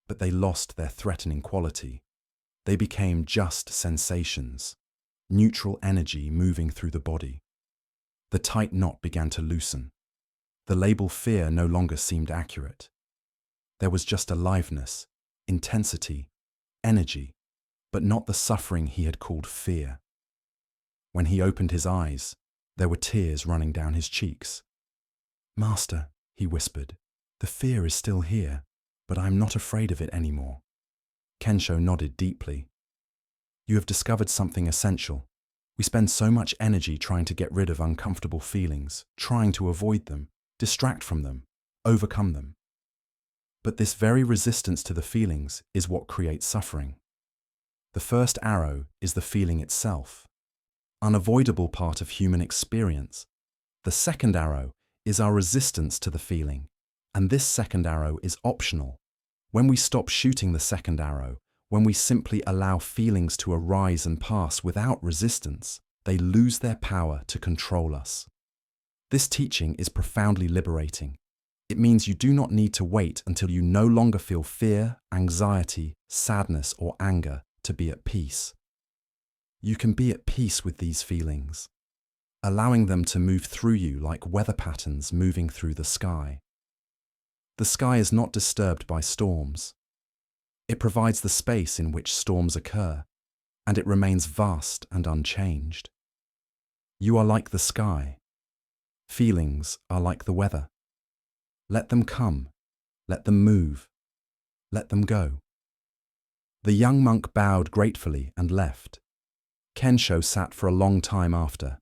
but they lost their threatening quality. They became just sensations, neutral energy moving through the body. The tight knot began to loosen. The label fear no longer seemed accurate. There was just aliveness, intensity, energy, but not the suffering he had called fear. When he opened his eyes, there were tears running down his cheeks. "Master," he whispered, "the fear is still here, but I am not afraid of it anymore." Kensho nodded deeply. "You have discovered something essential. We spend so much energy trying to get rid of uncomfortable feelings, trying to avoid them, distract from them, overcome them. But this very resistance to the feelings is what creates suffering. The first arrow is the feeling itself, unavoidable part of human experience. The second arrow is our resistance to the feeling, and this second arrow is optional. When we stop shooting the second arrow, when we simply allow feelings to arise and pass without resistance, they lose their power to control us. This teaching is profoundly liberating. It means you do not need to wait until you no longer feel fear, anxiety, sadness, or anger to be at peace. You can be at peace with these feelings, allowing them to move through you like weather patterns moving through the sky. The sky is not disturbed by storms. It provides the space in which storms occur, and it remains vast and unchanged. You are like the sky. Feelings are like the weather. Let them come, let them move, let them go. The young monk bowed gratefully and left. Kensho sat for a long time after,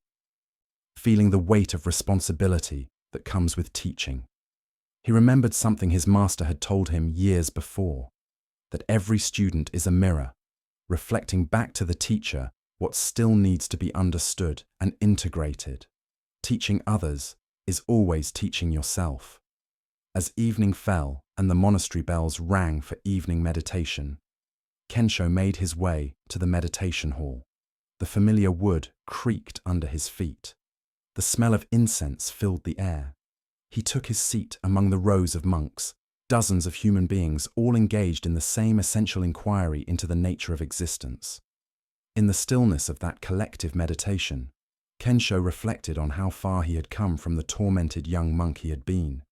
feeling the weight of responsibility that comes with teaching. He remembered something his master had told him years before. that every student is a mirror, reflecting back to the teacher what still needs to be understood and integrated. Teaching others is always teaching yourself. As evening fell and the monastery bells rang for evening meditation, Kensho made his way to the meditation hall. The familiar wood creaked under his feet. The smell of incense filled the air. He took his seat among the rows of monks, dozens of human beings all engaged in the same essential inquiry into the nature of existence. In the stillness of that collective meditation, Kensho reflected on how far he had come from the tormented young monk he had been,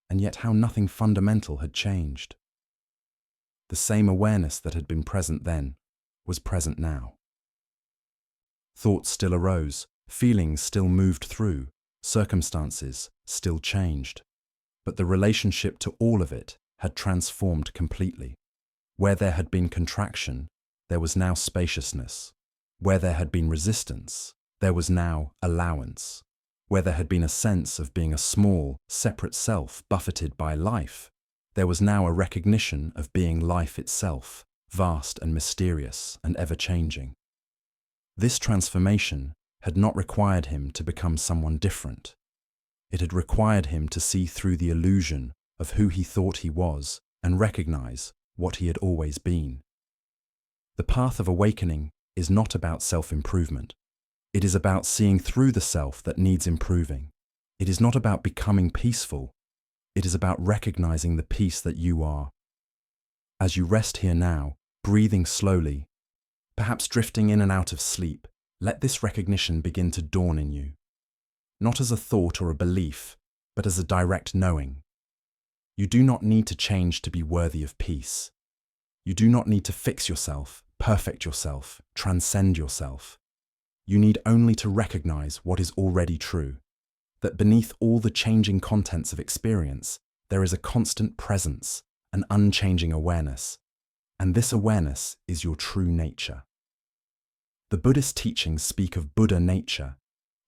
and yet how nothing fundamental had changed. The same awareness that had been present then was present now. Thoughts still arose, feelings still moved through, circumstances still changed, but the relationship to all of it had transformed completely. Where there had been contraction, there was now spaciousness. Where there had been resistance, there was now allowance. Where there had been a sense of being a small, separate self buffeted by life, there was now a recognition of being life itself, vast and mysterious and ever-changing. This transformation had not required him to become someone different. It had required him to see through the illusion of who he thought he was and recognize what he had always been. The path of awakening is not about self-improvement. It is about seeing through the self that needs improving. It is not about becoming peaceful. It is about recognizing the peace that you are. As you rest here now, breathing slowly, perhaps drifting in and out of sleep, let this recognition begin to dawn in you. Not as a thought or a belief, but as a direct knowing. You do not need to change to be worthy of peace. You do not need to fix yourself, perfect yourself, transcend yourself. You need only to recognize what is already true, that beneath all the changing contents of experience, there is a constant presence, an unchanging awareness, and this awareness is your true nature. The Buddhist teachings speak of Buddha nature,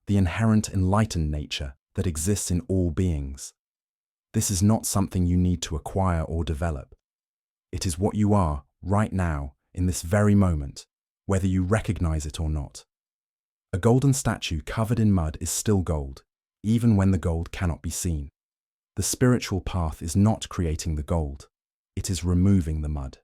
the inherent enlightened nature that exists in all beings. This is not something you need to acquire or develop. It is what you are right now, in this very moment, whether you recognize it or not. A golden statue covered in mud is still gold, even when the gold cannot be seen. The spiritual path is not creating the gold, it is removing the mud.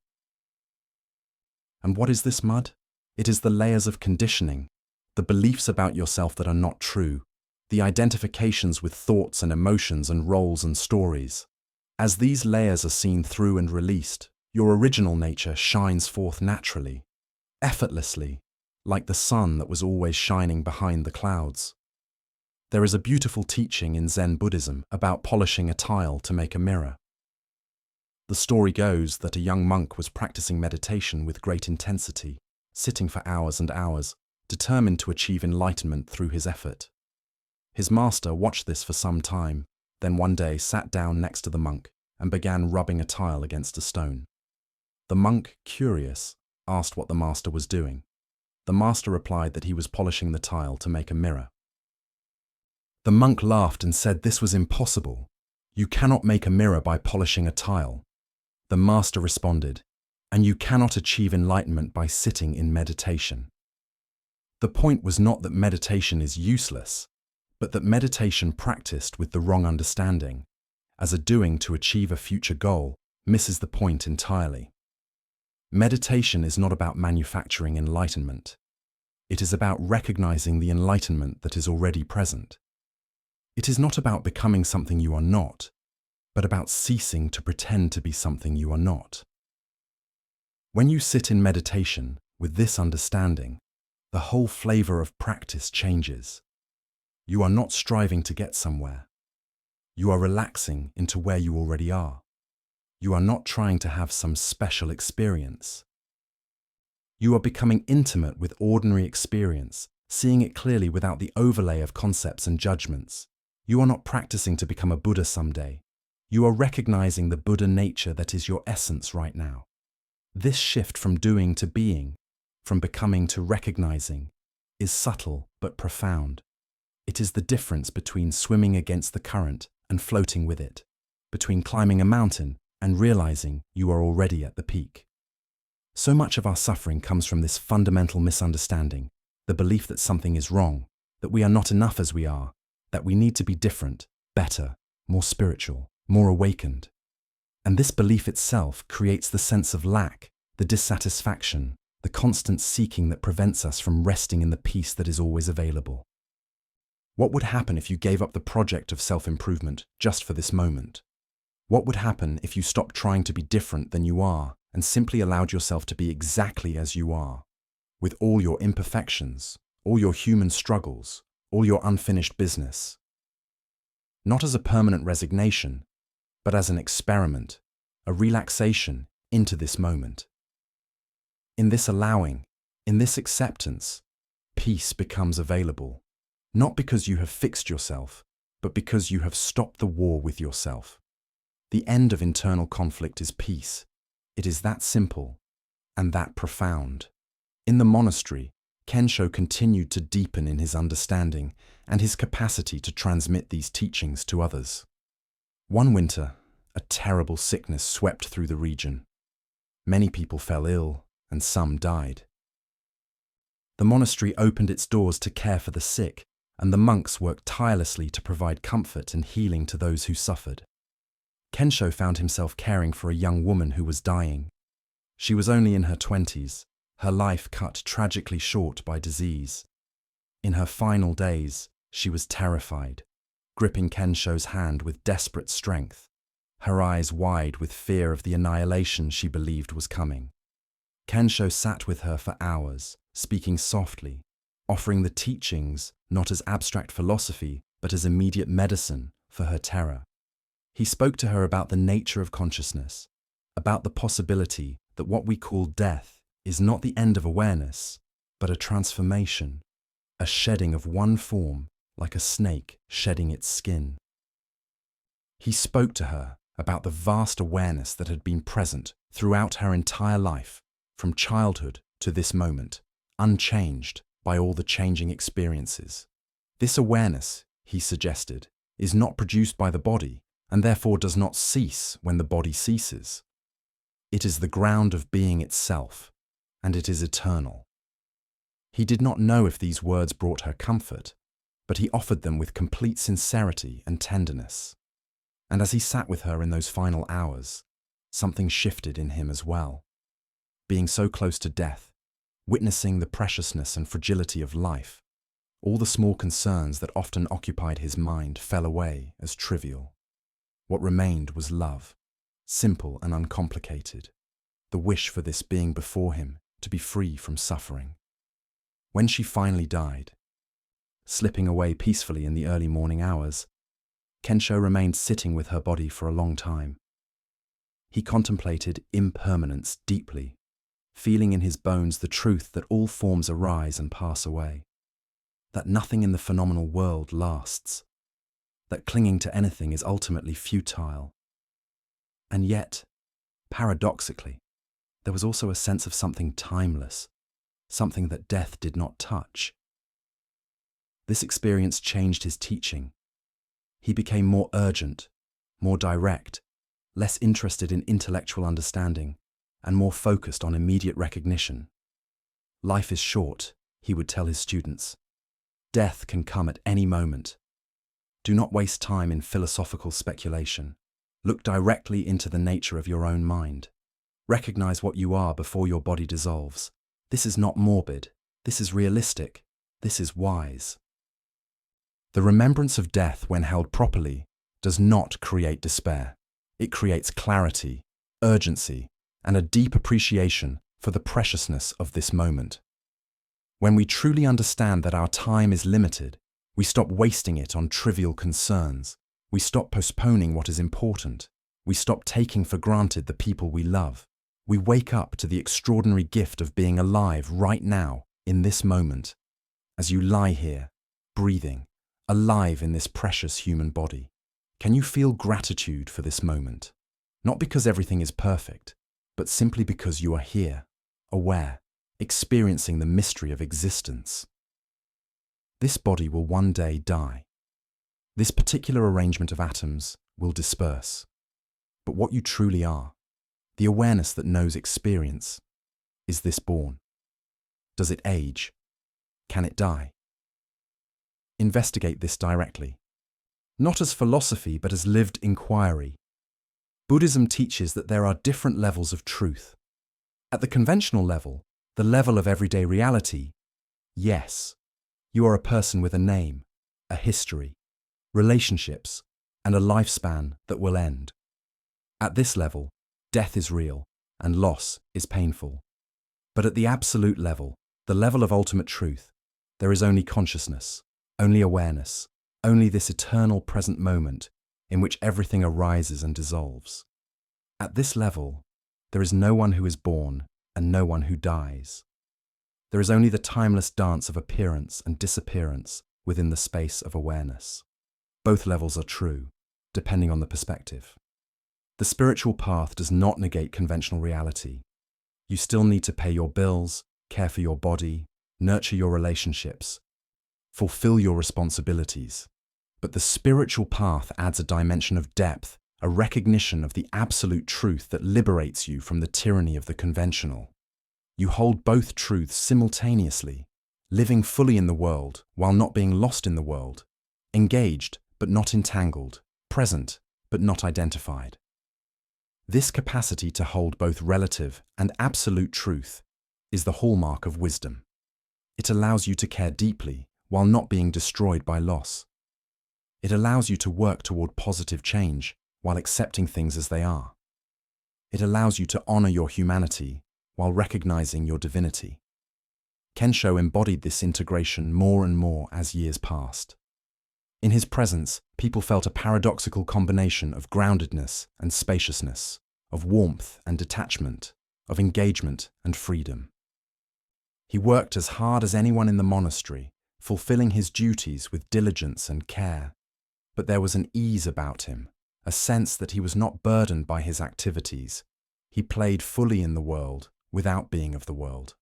And what is this mud? It is the layers of conditioning, the beliefs about yourself that are not true, the identifications with thoughts and emotions and roles and stories. As these layers are seen through and released, your original nature shines forth naturally, effortlessly, like the sun that was always shining behind the clouds. There is a beautiful teaching in Zen Buddhism about polishing a tile to make a mirror. The story goes that a young monk was practicing meditation with great intensity, sitting for hours and hours, determined to achieve enlightenment through his effort. His master watched this for some time, then one day sat down next to the monk and began rubbing a tile against a stone. The monk, curious, asked what the master was doing. The master replied that he was polishing the tile to make a mirror. The monk laughed and said this was impossible. You cannot make a mirror by polishing a tile. The master responded, and you cannot achieve enlightenment by sitting in meditation. The point was not that meditation is useless, but that meditation practiced with the wrong understanding, as a doing to achieve a future goal, misses the point entirely. Meditation is not about manufacturing enlightenment. It is about recognizing the enlightenment that is already present. It is not about becoming something you are not, but about ceasing to pretend to be something you are not. When you sit in meditation with this understanding, the whole flavor of practice changes. You are not striving to get somewhere. You are relaxing into where you already are. You are not trying to have some special experience. You are becoming intimate with ordinary experience, seeing it clearly without the overlay of concepts and judgments. You are not practicing to become a Buddha someday. You are recognizing the Buddha nature that is your essence right now. This shift from doing to being, from becoming to recognizing, is subtle but profound. It is the difference between swimming against the current and floating with it, between climbing a mountain and realizing you are already at the peak. So much of our suffering comes from this fundamental misunderstanding, the belief that something is wrong, that we are not enough as we are, that we need to be different, better, more spiritual, more awakened. And this belief itself creates the sense of lack, the dissatisfaction, the constant seeking that prevents us from resting in the peace that is always available. What would happen if you gave up the project of self-improvement just for this moment? What would happen if you stopped trying to be different than you are and simply allowed yourself to be exactly as you are, with all your imperfections, all your human struggles, all your unfinished business? Not as a permanent resignation, but as an experiment, a relaxation into this moment. In this allowing, in this acceptance, peace becomes available, not because you have fixed yourself, but because you have stopped the war with yourself. The end of internal conflict is peace. It is that simple and that profound. In the monastery, Kensho continued to deepen in his understanding and his capacity to transmit these teachings to others. One winter, a terrible sickness swept through the region. Many people fell ill, and some died. The monastery opened its doors to care for the sick, and the monks worked tirelessly to provide comfort and healing to those who suffered. Kensho found himself caring for a young woman who was dying. She was only in her 20s, her life cut tragically short by disease. In her final days, she was terrified, gripping Kensho's hand with desperate strength, her eyes wide with fear of the annihilation she believed was coming. Kensho sat with her for hours, speaking softly, offering the teachings not as abstract philosophy, but as immediate medicine for her terror. He spoke to her about the nature of consciousness, about the possibility that what we call death is not the end of awareness, but a transformation, a shedding of one form, like a snake shedding its skin. He spoke to her about the vast awareness that had been present throughout her entire life, from childhood to this moment, unchanged by all the changing experiences. This awareness, he suggested, is not produced by the body, and therefore does not cease when the body ceases. It is the ground of being itself, and it is eternal. He did not know if these words brought her comfort, but he offered them with complete sincerity and tenderness. And as he sat with her in those final hours, something shifted in him as well. Being so close to death, witnessing the preciousness and fragility of life, all the small concerns that often occupied his mind fell away as trivial. What remained was love, simple and uncomplicated, the wish for this being before him to be free from suffering. When she finally died, slipping away peacefully in the early morning hours, Kensho remained sitting with her body for a long time. He contemplated impermanence deeply, feeling in his bones the truth that all forms arise and pass away, that nothing in the phenomenal world lasts, that clinging to anything is ultimately futile. And yet, paradoxically, there was also a sense of something timeless, something that death did not touch. This experience changed his teaching. He became more urgent, more direct, less interested in intellectual understanding, and more focused on immediate recognition. Life is short, he would tell his students. Death can come at any moment. Do not waste time in philosophical speculation. Look directly into the nature of your own mind. Recognize what you are before your body dissolves. This is not morbid. This is realistic. This is wise. The remembrance of death, when held properly, does not create despair. It creates clarity, urgency, and a deep appreciation for the preciousness of this moment. When we truly understand that our time is limited, we stop wasting it on trivial concerns. We stop postponing what is important. We stop taking for granted the people we love. We wake up to the extraordinary gift of being alive right now, in this moment. As you lie here, breathing, alive in this precious human body, can you feel gratitude for this moment? Not because everything is perfect, but simply because you are here, aware, experiencing the mystery of existence. This body will one day die. This particular arrangement of atoms will disperse. But what you truly are, the awareness that knows experience, Is this born? Does it age? Can it die? Investigate this directly. Not as philosophy, but as lived inquiry. Buddhism teaches that there are different levels of truth. At the conventional level, the level of everyday reality, yes, you are a person with a name, a history, relationships, and a lifespan that will end. At this level, death is real and loss is painful. But at the absolute level, the level of ultimate truth, there is only consciousness, only awareness, only this eternal present moment in which everything arises and dissolves. At this level, there is no one who is born and no one who dies. There is only the timeless dance of appearance and disappearance within the space of awareness. Both levels are true, depending on the perspective. The spiritual path does not negate conventional reality. You still need to pay your bills, care for your body, nurture your relationships, fulfill your responsibilities. But the spiritual path adds a dimension of depth, a recognition of the absolute truth that liberates you from the tyranny of the conventional. You hold both truths simultaneously, living fully in the world while not being lost in the world, engaged but not entangled, present but not identified. This capacity to hold both relative and absolute truth is the hallmark of wisdom. It allows you to care deeply while not being destroyed by loss. It allows you to work toward positive change while accepting things as they are. It allows you to honor your humanity while recognizing your divinity. Kensho embodied this integration more and more as years passed. In his presence, people felt a paradoxical combination of groundedness and spaciousness, of warmth and detachment, of engagement and freedom. He worked as hard as anyone in the monastery, fulfilling his duties with diligence and care. But there was an ease about him, a sense that he was not burdened by his activities. He played fully in the world without being of the world.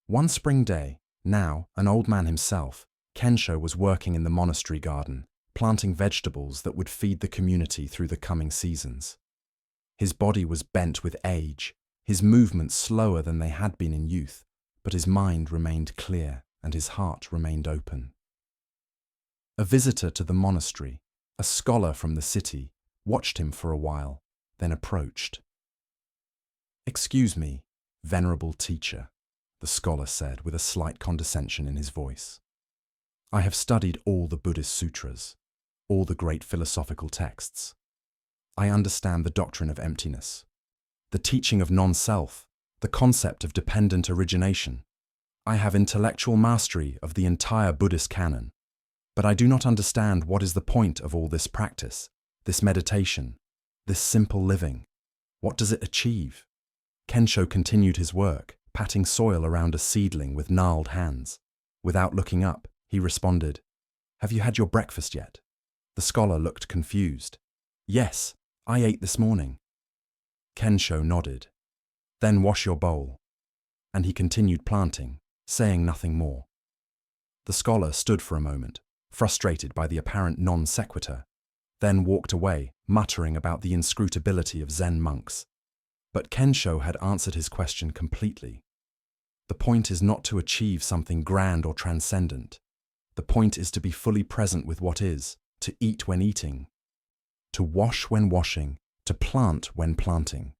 One spring day, now an old man himself, Kensho was working in the monastery garden, planting vegetables that would feed the community through the coming seasons. His body was bent with age, his movements slower than they had been in youth, but his mind remained clear and his heart remained open. A visitor to the monastery, a scholar from the city, watched him for a while, then approached. "Excuse me, venerable teacher," the scholar said with a slight condescension in his voice. "I have studied all the Buddhist sutras, all the great philosophical texts. I understand the doctrine of emptiness, the teaching of non-self, the concept of dependent origination. I have intellectual mastery of the entire Buddhist canon. But I do not understand what is the point of all this practice, this meditation, this simple living. What does it achieve?" Kensho continued his work, patting soil around a seedling with gnarled hands. Without looking up, he responded, "Have you had your breakfast yet?" The scholar looked confused. "Yes, I ate this morning." Kensho nodded. "Then wash your bowl." And he continued planting, saying nothing more. The scholar stood for a moment, frustrated by the apparent non sequitur, then walked away, muttering about the inscrutability of Zen monks. But Kensho had answered his question completely. The point is not to achieve something grand or transcendent. The point is to be fully present with what is, to eat when eating, to wash when washing, to plant when planting.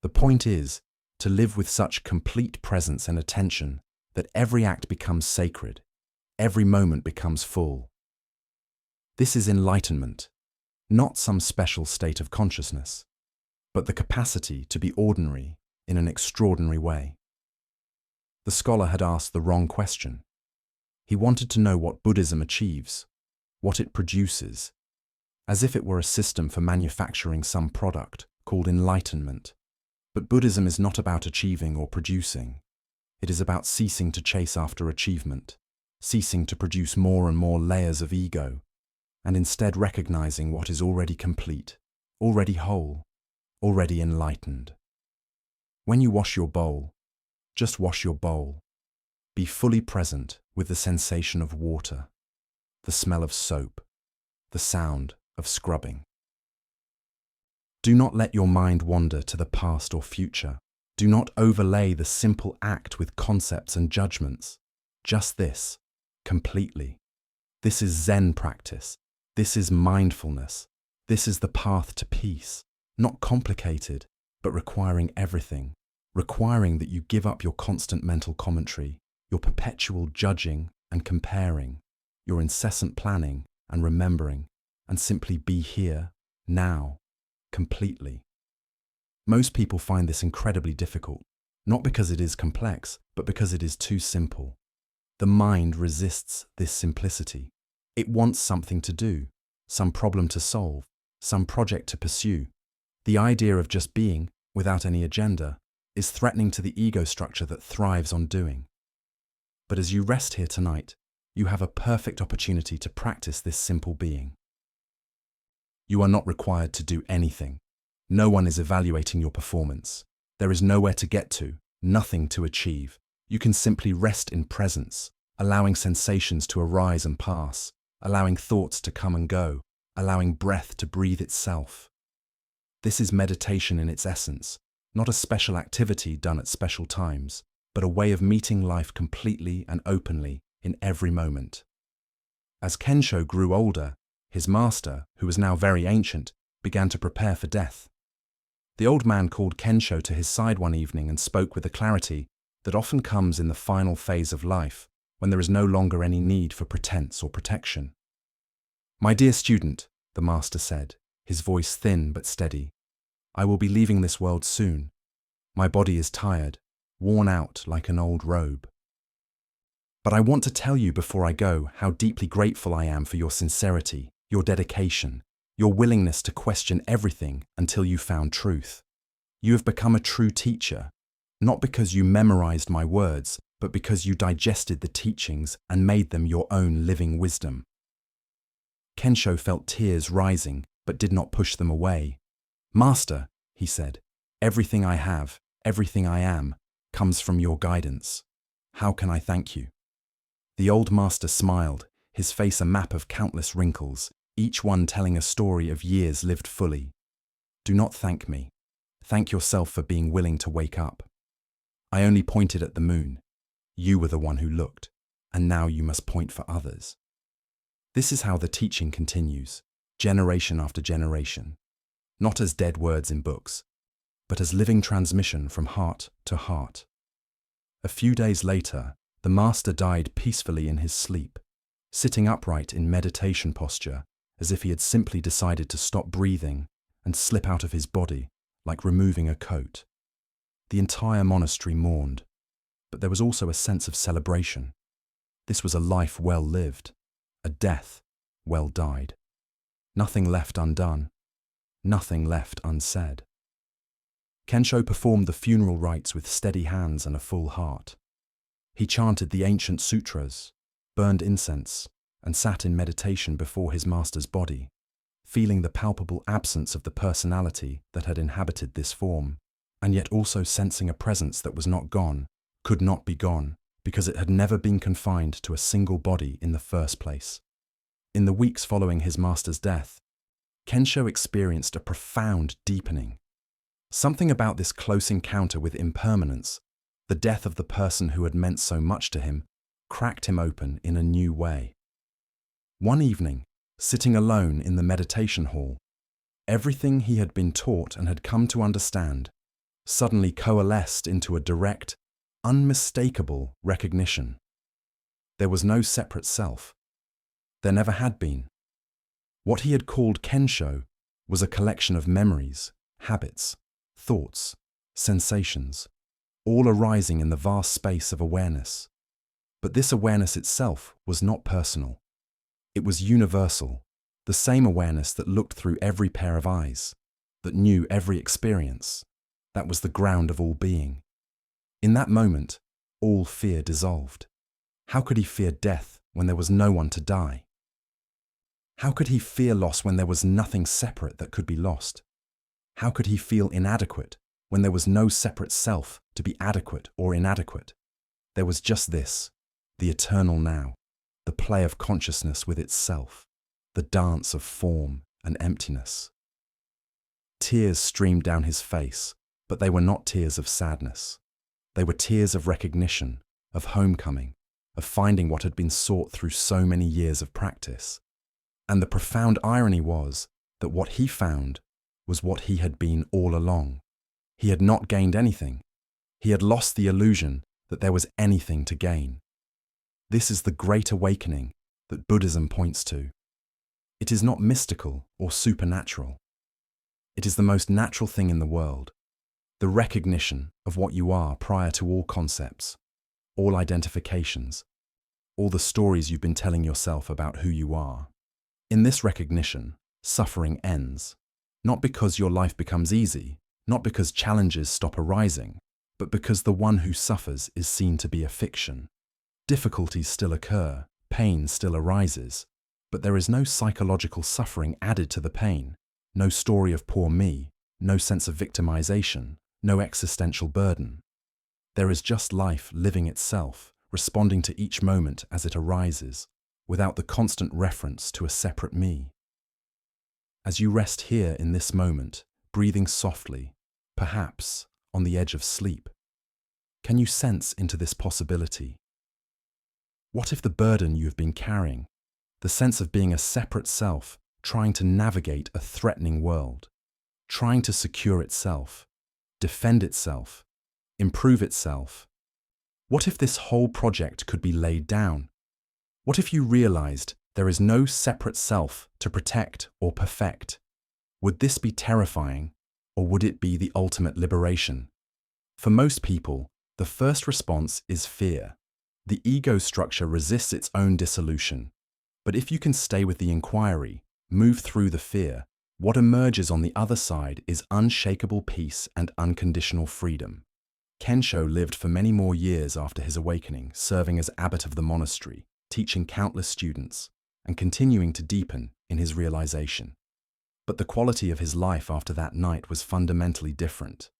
The point is to live with such complete presence and attention that every act becomes sacred, every moment becomes full. This is enlightenment, not some special state of consciousness, but the capacity to be ordinary in an extraordinary way. The scholar had asked the wrong question. He wanted to know what Buddhism achieves, what it produces, as if it were a system for manufacturing some product called enlightenment. But Buddhism is not about achieving or producing. It is about ceasing to chase after achievement, ceasing to produce more and more layers of ego, and instead recognizing what is already complete, already whole, already enlightened. When you wash your bowl, just wash your bowl. Be fully present with the sensation of water, the smell of soap, the sound of scrubbing. Do not let your mind wander to the past or future. Do not overlay the simple act with concepts and judgments. Just this, completely. This is Zen practice. This is mindfulness. This is the path to peace. Not complicated, but requiring everything. Requiring that you give up your constant mental commentary, your perpetual judging and comparing, your incessant planning and remembering, and simply be here, now, completely. Most people find this incredibly difficult, not because it is complex, but because it is too simple. The mind resists this simplicity. It wants something to do, some problem to solve, some project to pursue. The idea of just being, without any agenda, is threatening to the ego structure that thrives on doing. But as you rest here tonight, you have a perfect opportunity to practice this simple being. You are not required to do anything. No one is evaluating your performance. There is nowhere to get to, nothing to achieve. You can simply rest in presence, allowing sensations to arise and pass, allowing thoughts to come and go, allowing breath to breathe itself. This is meditation in its essence, not a special activity done at special times, but a way of meeting life completely and openly in every moment. As Kensho grew older, his master, who was now very ancient, began to prepare for death. The old man called Kensho to his side one evening and spoke with a clarity that often comes in the final phase of life, when there is no longer any need for pretense or protection. "My dear student," the master said, his voice thin but steady, "I will be leaving this world soon. My body is tired, worn out like an old robe. But I want to tell you before I go how deeply grateful I am for your sincerity, your dedication, your willingness to question everything until you found truth. You have become a true teacher, not because you memorized my words, but because you digested the teachings and made them your own living wisdom." Kensho felt tears rising, but did not push them away. "Master," he said, "everything I have, everything I am, comes from your guidance. How can I thank you?" The old master smiled, his face a map of countless wrinkles, each one telling a story of years lived fully. "Do not thank me. Thank yourself for being willing to wake up. I only pointed at the moon. You were the one who looked, and now you must point for others." This is how the teaching continues, generation after generation, not as dead words in books, but as living transmission from heart to heart. A few days later, the master died peacefully in his sleep, sitting upright in meditation posture, as if he had simply decided to stop breathing and slip out of his body, like removing a coat. The entire monastery mourned, but there was also a sense of celebration. This was a life well lived, a death well died. Nothing left undone, nothing left unsaid. Kensho performed the funeral rites with steady hands and a full heart. He chanted the ancient sutras, burned incense, and sat in meditation before his master's body, feeling the palpable absence of the personality that had inhabited this form, and yet also sensing a presence that was not gone, could not be gone, because it had never been confined to a single body in the first place. In the weeks following his master's death, Kensho experienced a profound deepening. Something about this close encounter with impermanence, the death of the person who had meant so much to him, cracked him open in a new way. One evening, sitting alone in the meditation hall, everything he had been taught and had come to understand suddenly coalesced into a direct, unmistakable recognition. There was no separate self. There never had been. What he had called Kensho was a collection of memories, habits, thoughts, sensations, all arising in the vast space of awareness. But this awareness itself was not personal. It was universal, the same awareness that looked through every pair of eyes, that knew every experience. That was the ground of all being. In that moment, all fear dissolved. How could he fear death when there was no one to die? How could he fear loss when there was nothing separate that could be lost? How could he feel inadequate when there was no separate self to be adequate or inadequate? There was just this, the eternal now, the play of consciousness with itself, the dance of form and emptiness. Tears streamed down his face, But they were not tears of sadness. They were tears of recognition, of homecoming, of finding what had been sought through so many years of practice. And the profound irony was that what he found was what he had been all along. He had not gained anything. He had lost the illusion that there was anything to gain. This is the great awakening that Buddhism points to. It is not mystical or supernatural. It is the most natural thing in the world, the recognition of what you are prior to all concepts, all identifications, all the stories you've been telling yourself about who you are. In this recognition, suffering ends, not because your life becomes easy, not because challenges stop arising, but because the one who suffers is seen to be a fiction. Difficulties still occur, pain still arises, but there is no psychological suffering added to the pain, no story of poor me, no sense of victimization, no existential burden. There is just life living itself, responding to each moment as it arises, without the constant reference to a separate me. As you rest here in this moment, breathing softly, perhaps on the edge of sleep, can you sense into this possibility? What if the burden you have been carrying, the sense of being a separate self, trying to navigate a threatening world, trying to secure itself, defend itself, improve itself, what if this whole project could be laid down? What if you realized there is no separate self to protect or perfect? Would this be terrifying, or would it be the ultimate liberation? For most people, the first response is fear. The ego structure resists its own dissolution. But if you can stay with the inquiry, move through the fear, what emerges on the other side is unshakable peace and unconditional freedom. Kensho lived for many more years after his awakening, serving as abbot of the monastery, teaching countless students, and continuing to deepen in his realization. But the quality of his life after that night was fundamentally different.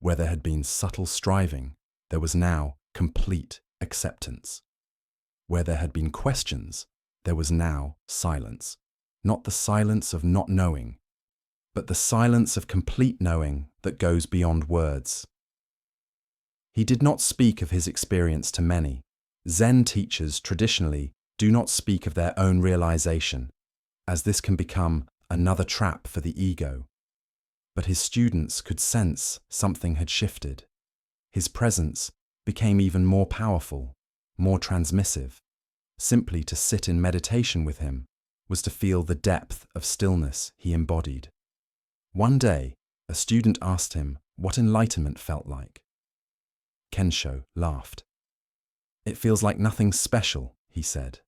Where there had been subtle striving, there was now complete acceptance. Where there had been questions, there was now silence. Not the silence of not knowing, but the silence of complete knowing that goes beyond words. He did not speak of his experience to many. Zen teachers traditionally do not speak of their own realization, as this can become another trap for the ego. But his students could sense something had shifted. His presence became even more powerful, more transmissive. Simply to sit in meditation with him was to feel the depth of stillness he embodied. One day, a student asked him what enlightenment felt like. Kensho laughed. "It feels like nothing special," he said,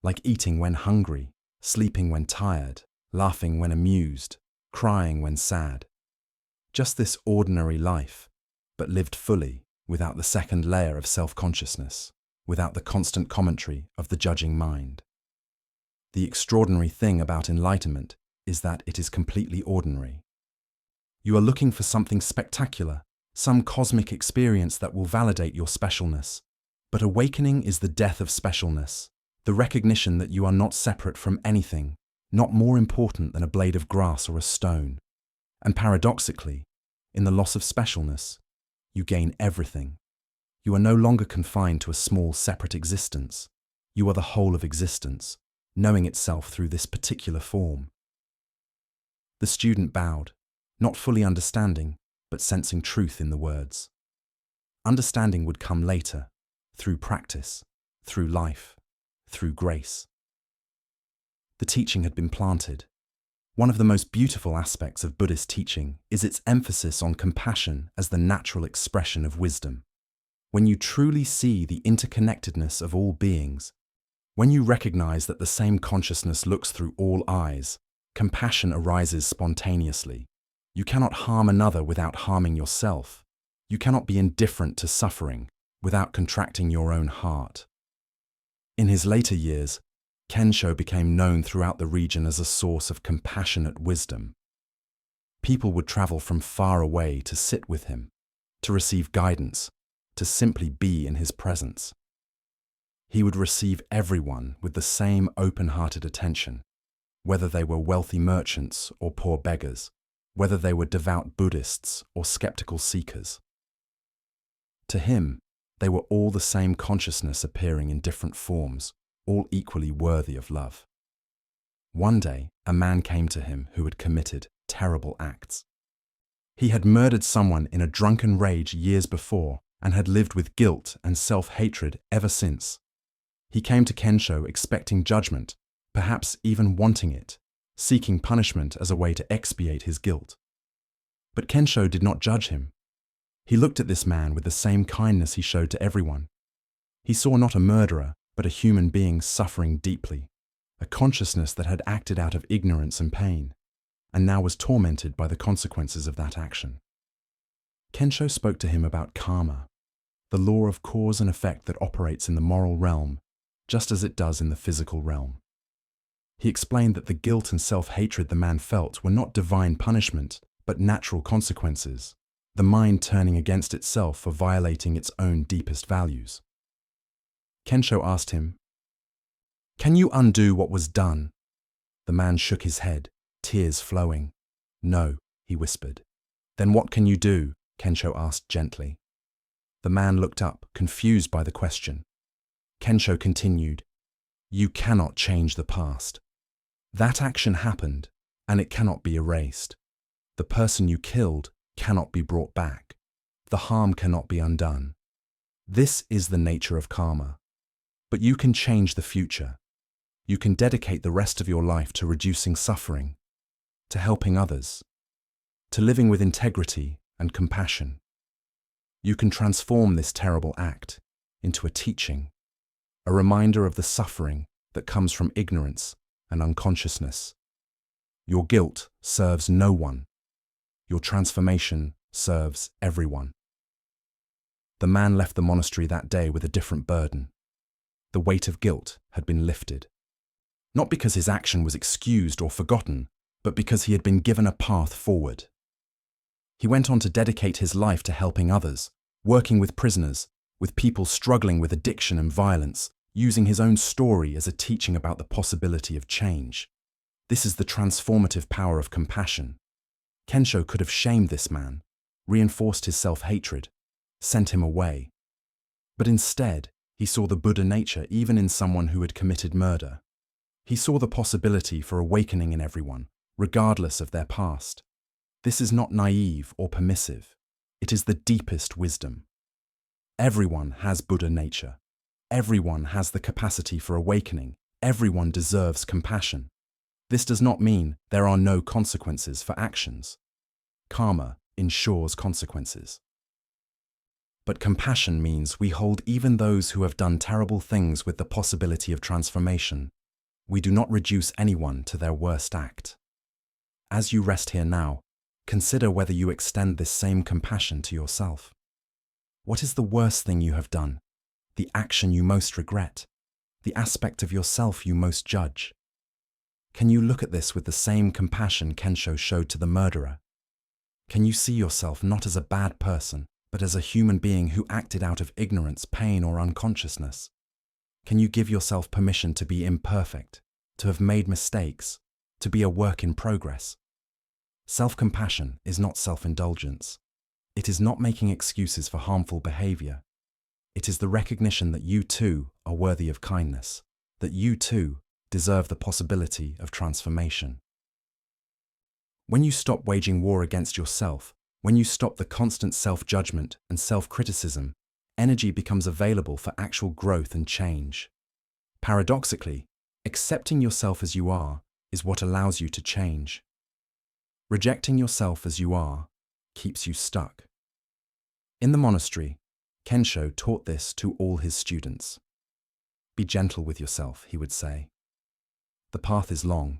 "like eating when hungry, sleeping when tired, laughing when amused, crying when sad. Just this ordinary life, but lived fully, without the second layer of self-consciousness, without the constant commentary of the judging mind. The extraordinary thing about enlightenment is that it is completely ordinary. You are looking for something spectacular, some cosmic experience that will validate your specialness. But awakening is the death of specialness, the recognition that you are not separate from anything, not more important than a blade of grass or a stone. And paradoxically, in the loss of specialness, you gain everything. You are no longer confined to a small separate existence. You are the whole of existence, knowing itself through this particular form. The student bowed, not fully understanding, but sensing truth in the words. Understanding would come later, through practice, through life, through grace. The teaching had been planted. One of the most beautiful aspects of Buddhist teaching is its emphasis on compassion as the natural expression of wisdom. When you truly see the interconnectedness of all beings, when you recognize that the same consciousness looks through all eyes, compassion arises spontaneously. You cannot harm another without harming yourself. You cannot be indifferent to suffering without contracting your own heart. In his later years, Kensho became known throughout the region as a source of compassionate wisdom. People would travel from far away to sit with him, to receive guidance, to simply be in his presence. He would receive everyone with the same open-hearted attention, whether they were wealthy merchants or poor beggars, whether they were devout Buddhists or skeptical seekers. To him, they were all the same consciousness appearing in different forms, all equally worthy of love. One day, a man came to him who had committed terrible acts. He had murdered someone in a drunken rage years before and had lived with guilt and self-hatred ever since. He came to Kensho expecting judgment, perhaps even wanting it, seeking punishment as a way to expiate his guilt. But Kensho did not judge him. He looked at this man with the same kindness he showed to everyone. He saw not a murderer, but a human being suffering deeply, a consciousness that had acted out of ignorance and pain, and now was tormented by the consequences of that action. Kensho spoke to him about karma, the law of cause and effect that operates in the moral realm, just as it does in the physical realm. He explained that the guilt and self-hatred the man felt were not divine punishment, but natural consequences, the mind turning against itself for violating its own deepest values. Kensho asked him, "Can you undo what was done?" The man shook his head, tears flowing. "No," he whispered. "Then what can you do?" Kensho asked gently. The man looked up, confused by the question. Kensho continued, "You cannot change the past. That action happened, and it cannot be erased. The person you killed cannot be brought back. The harm cannot be undone. This is the nature of karma. But you can change the future. You can dedicate the rest of your life to reducing suffering, to helping others, to living with integrity and compassion. You can transform this terrible act into a teaching, a reminder of the suffering that comes from ignorance and unconsciousness. Your guilt serves no one. Your transformation serves everyone." The man left the monastery that day with a different burden. The weight of guilt had been lifted. Not because his action was excused or forgotten, but because he had been given a path forward. He went on to dedicate his life to helping others, working with prisoners, with people struggling with addiction and violence, using his own story as a teaching about the possibility of change. This is the transformative power of compassion. Kensho could have shamed this man, reinforced his self-hatred, sent him away. But instead, he saw the Buddha nature even in someone who had committed murder. He saw the possibility for awakening in everyone, regardless of their past. This is not naive or permissive. It is the deepest wisdom. Everyone has Buddha nature. Everyone has the capacity for awakening. Everyone deserves compassion. This does not mean there are no consequences for actions. Karma ensures consequences. But compassion means we hold even those who have done terrible things with the possibility of transformation. We do not reduce anyone to their worst act. As you rest here now, consider whether you extend this same compassion to yourself. What is the worst thing you have done? The action you most regret? The aspect of yourself you most judge? Can you look at this with the same compassion Kensho showed to the murderer? Can you see yourself not as a bad person, but as a human being who acted out of ignorance, pain, or unconsciousness? Can you give yourself permission to be imperfect, to have made mistakes, to be a work in progress? Self-compassion is not self-indulgence. It is not making excuses for harmful behavior. It is the recognition that you too are worthy of kindness, that you too deserve the possibility of transformation. When you stop waging war against yourself, when you stop the constant self-judgment and self-criticism, energy becomes available for actual growth and change. Paradoxically, accepting yourself as you are is what allows you to change. Rejecting yourself as you are keeps you stuck. In the monastery, Kensho taught this to all his students. Be gentle with yourself, he would say. The path is long,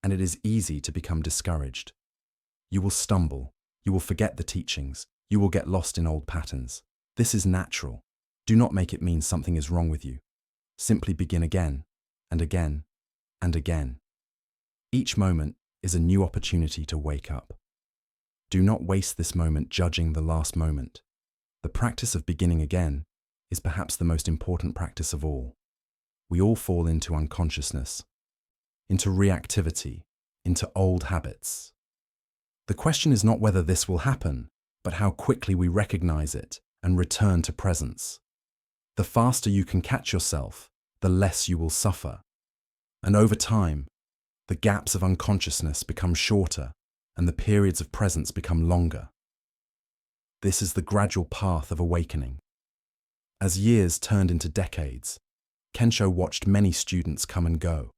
and it is easy to become discouraged. You will stumble, you will forget the teachings, you will get lost in old patterns. This is natural. Do not make it mean something is wrong with you. Simply begin again, and again, and again. Each moment is a new opportunity to wake up. Do not waste this moment judging the last moment. The practice of beginning again is perhaps the most important practice of all. We all fall into unconsciousness, into reactivity, into old habits. The question is not whether this will happen, but how quickly we recognize it and return to presence. The faster you can catch yourself, the less you will suffer. And over time, the gaps of unconsciousness become shorter and the periods of presence become longer. This is the gradual path of awakening. As years turned into decades, Kensho watched many students come and go.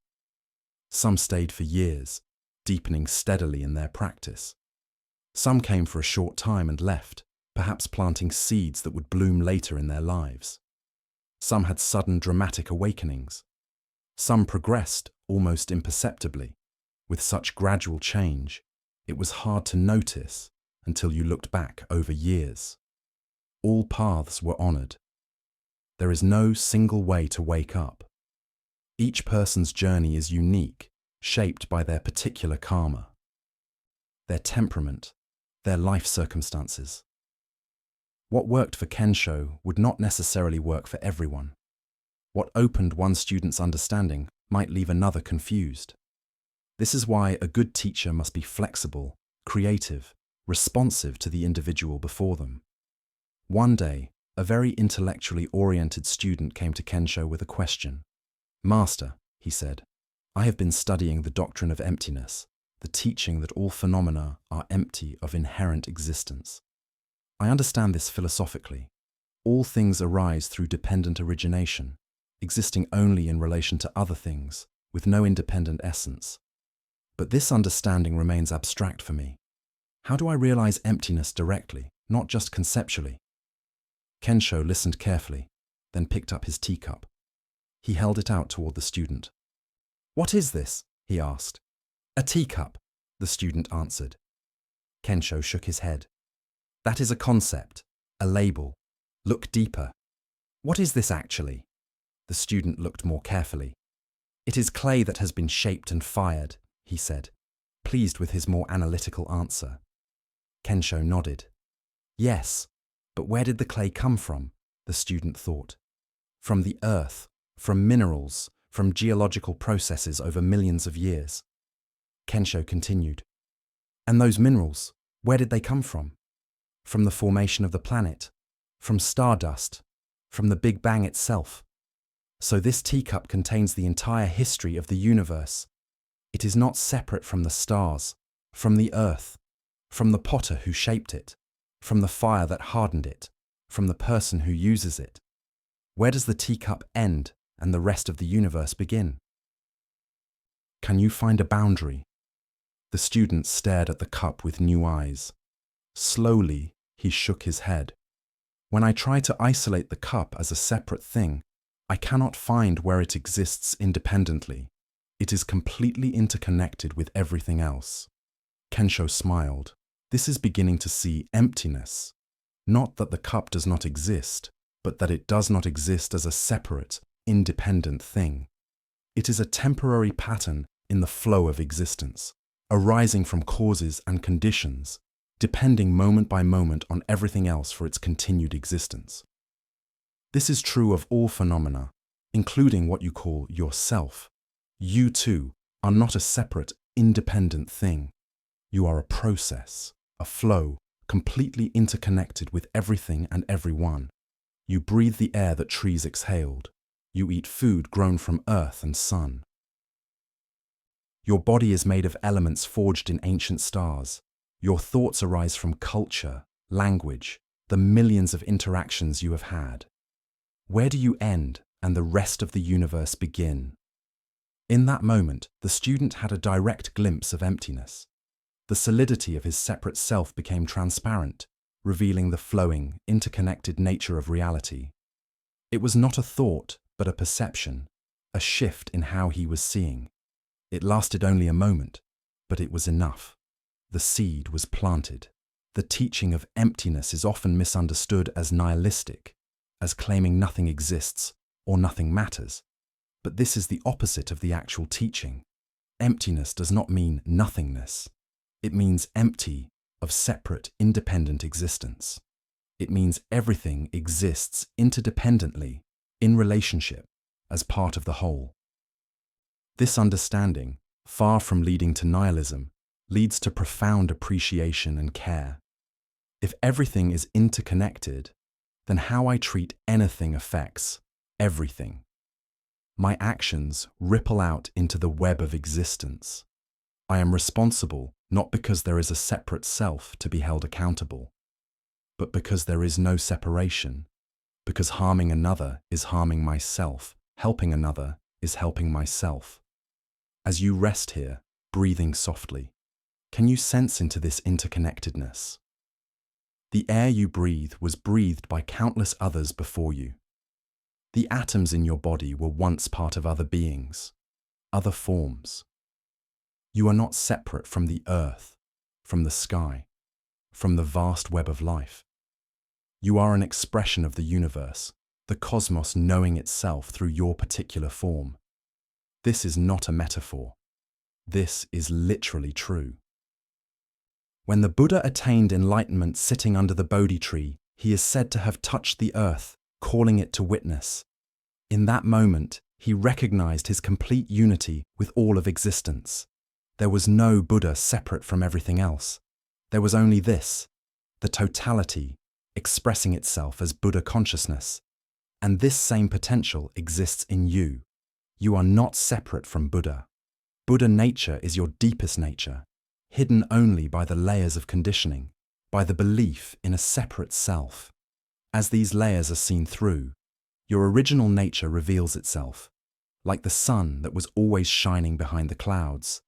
Some stayed for years, deepening steadily in their practice. Some came for a short time and left, perhaps planting seeds that would bloom later in their lives. Some had sudden dramatic awakenings. Some progressed almost imperceptibly. With such gradual change, it was hard to notice until you looked back over years. All paths were honored. There is no single way to wake up. Each person's journey is unique, shaped by their particular karma, their temperament, their life circumstances. What worked for Kensho would not necessarily work for everyone. What opened one student's understanding might leave another confused. This is why a good teacher must be flexible, creative, responsive to the individual before them. One day, a very intellectually oriented student came to Kensho with a question. "Master," he said, "I have been studying the doctrine of emptiness, the teaching that all phenomena are empty of inherent existence. I understand this philosophically. All things arise through dependent origination, existing only in relation to other things, with no independent essence. But this understanding remains abstract for me. How do I realize emptiness directly, not just conceptually?" Kensho listened carefully, then picked up his teacup. He held it out toward the student. "What is this?" he asked. "A teacup," the student answered. Kensho shook his head. "That is a concept, a label. Look deeper. What is this actually?" The student looked more carefully. "It is clay that has been shaped and fired," he said, pleased with his more analytical answer. Kensho nodded. "Yes, but where did the clay come from?" the student thought. "From the earth, from minerals, from geological processes over millions of years." Kensho continued. "And those minerals, where did they come from? From the formation of the planet, from stardust, from the Big Bang itself. So this teacup contains the entire history of the universe. It is not separate from the stars, from the earth, from the potter who shaped it, from the fire that hardened it, from the person who uses it. Where does the teacup end and the rest of the universe begin?" "Can you find a boundary?" The student stared at the cup with new eyes. Slowly, he shook his head. "When I try to isolate the cup as a separate thing, I cannot find where it exists independently. It is completely interconnected with everything else." Kensho smiled. This is beginning to see emptiness. Not that the cup does not exist, but that it does not exist as a separate, independent thing. It is a temporary pattern in the flow of existence, arising from causes and conditions, depending moment by moment on everything else for its continued existence. This is true of all phenomena, including what you call yourself. You too are not a separate, independent thing. You are a process, a flow, completely interconnected with everything and everyone. You breathe the air that trees exhaled. You eat food grown from earth and sun. Your body is made of elements forged in ancient stars. Your thoughts arise from culture, language, the millions of interactions you have had. Where do you end and the rest of the universe begin? In that moment, the student had a direct glimpse of emptiness. The solidity of his separate self became transparent, revealing the flowing, interconnected nature of reality. It was not a thought, but a perception, a shift in how he was seeing. It lasted only a moment, but it was enough. The seed was planted. The teaching of emptiness is often misunderstood as nihilistic, as claiming nothing exists or nothing matters. But this is the opposite of the actual teaching. Emptiness does not mean nothingness. It means empty of separate, independent existence. It means everything exists interdependently, in relationship, as part of the whole. This understanding, far from leading to nihilism, leads to profound appreciation and care. If everything is interconnected, then how I treat anything affects everything. My actions ripple out into the web of existence. I am responsible not because there is a separate self to be held accountable, but because there is no separation, because harming another is harming myself, helping another is helping myself. As you rest here, breathing softly, can you sense into this interconnectedness? The air you breathe was breathed by countless others before you. The atoms in your body were once part of other beings, other forms. You are not separate from the earth, from the sky, from the vast web of life. You are an expression of the universe, the cosmos knowing itself through your particular form. This is not a metaphor. This is literally true. When the Buddha attained enlightenment sitting under the Bodhi tree, he is said to have touched the earth, calling it to witness. In that moment, he recognized his complete unity with all of existence. There was no Buddha separate from everything else. There was only this, the totality, expressing itself as Buddha consciousness. And this same potential exists in you. You are not separate from Buddha. Buddha nature is your deepest nature, hidden only by the layers of conditioning, by the belief in a separate self. As these layers are seen through, your original nature reveals itself, like the sun that was always shining behind the clouds.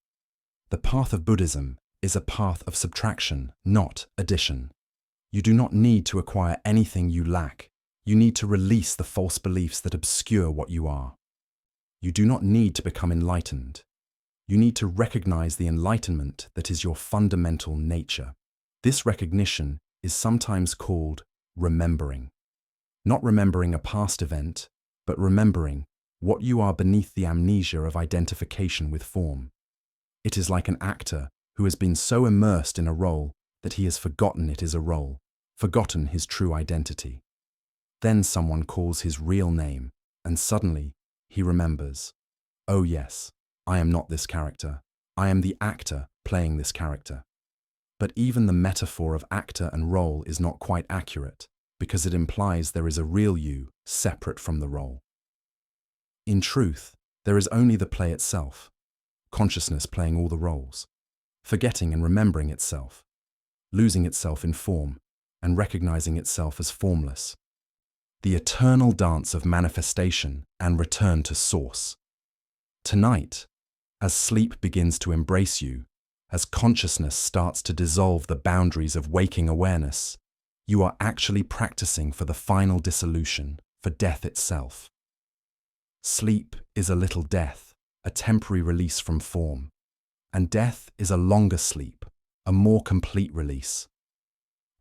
The path of Buddhism is a path of subtraction, not addition. You do not need to acquire anything you lack. You need to release the false beliefs that obscure what you are. You do not need to become enlightened. You need to recognize the enlightenment that is your fundamental nature. This recognition is sometimes called remembering. Not remembering a past event, but remembering what you are beneath the amnesia of identification with form. It is like an actor who has been so immersed in a role that he has forgotten it is a role, forgotten his true identity. Then someone calls his real name, and suddenly he remembers, oh yes, I am not this character. I am the actor playing this character. But even the metaphor of actor and role is not quite accurate, because it implies there is a real you separate from the role. In truth, there is only the play itself, consciousness playing all the roles, forgetting and remembering itself, losing itself in form, and recognizing itself as formless. The eternal dance of manifestation and return to source. Tonight, as sleep begins to embrace you, as consciousness starts to dissolve the boundaries of waking awareness, you are actually practicing for the final dissolution, for death itself. Sleep is a little death, a temporary release from form, and death is a longer sleep, a more complete release.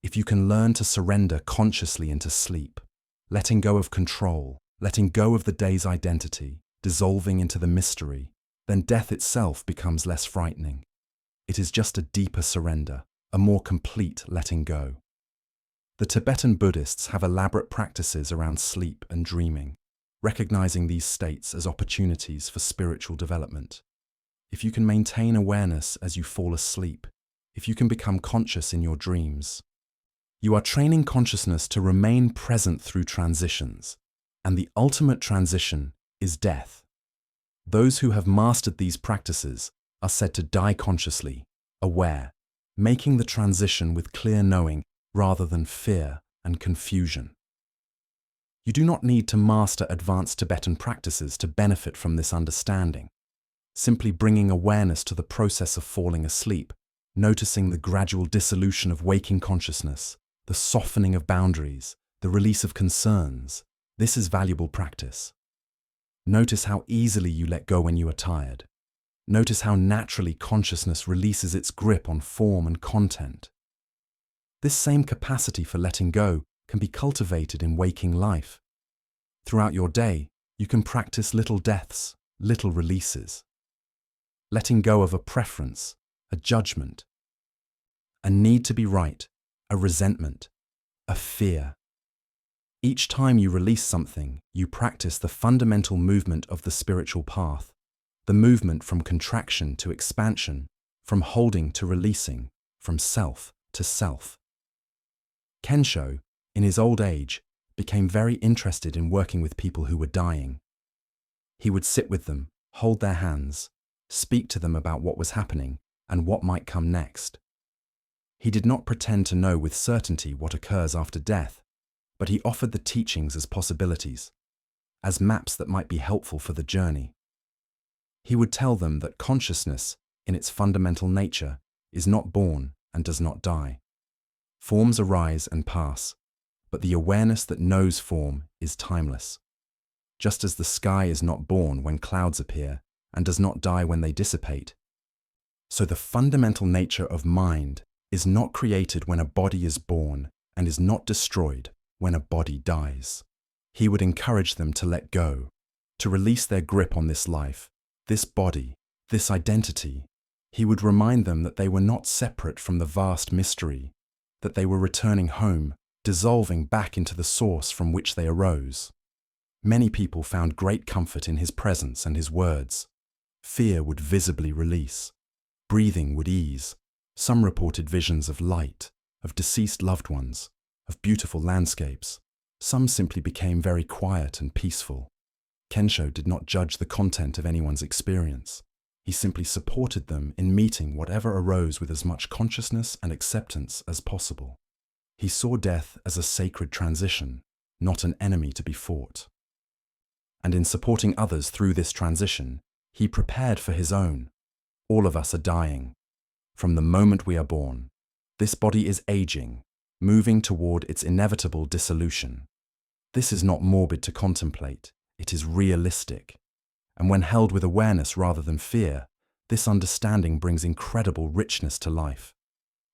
If you can learn to surrender consciously into sleep, letting go of control, letting go of the day's identity, dissolving into the mystery, then death itself becomes less frightening. It is just a deeper surrender, a more complete letting go. The Tibetan Buddhists have elaborate practices around sleep and dreaming, recognizing these states as opportunities for spiritual development. If you can maintain awareness as you fall asleep, if you can become conscious in your dreams, you are training consciousness to remain present through transitions, and the ultimate transition is death. Those who have mastered these practices are said to die consciously, aware, making the transition with clear knowing rather than fear and confusion. You do not need to master advanced Tibetan practices to benefit from this understanding. Simply bringing awareness to the process of falling asleep, noticing the gradual dissolution of waking consciousness, the softening of boundaries, the release of concerns, this is valuable practice. Notice how easily you let go when you are tired. Notice how naturally consciousness releases its grip on form and content. This same capacity for letting go can be cultivated in waking life. Throughout your day, you can practice little deaths, little releases. Letting go of a preference, a judgment, a need to be right, a resentment, a fear. Each time you release something, you practice the fundamental movement of the spiritual path, the movement from contraction to expansion, from holding to releasing, from self to self. Kensho, in his old age, became very interested in working with people who were dying. He would sit with them, hold their hands, speak to them about what was happening and what might come next. He did not pretend to know with certainty what occurs after death, but he offered the teachings as possibilities, as maps that might be helpful for the journey. He would tell them that consciousness, in its fundamental nature, is not born and does not die. Forms arise and pass, but the awareness that knows form is timeless. Just as the sky is not born when clouds appear and does not die when they dissipate, so the fundamental nature of mind is not created when a body is born and is not destroyed when a body dies. He would encourage them to let go, to release their grip on this life, this body, this identity. He would remind them that they were not separate from the vast mystery, that they were returning home, dissolving back into the source from which they arose. Many people found great comfort in his presence and his words. Fear would visibly release. Breathing would ease. Some reported visions of light, of deceased loved ones, of beautiful landscapes. Some simply became very quiet and peaceful. Kensho did not judge the content of anyone's experience. He simply supported them in meeting whatever arose with as much consciousness and acceptance as possible. He saw death as a sacred transition, not an enemy to be fought. And in supporting others through this transition, he prepared for his own. All of us are dying. From the moment we are born, this body is aging, moving toward its inevitable dissolution. This is not morbid to contemplate, it is realistic. And when held with awareness rather than fear, this understanding brings incredible richness to life.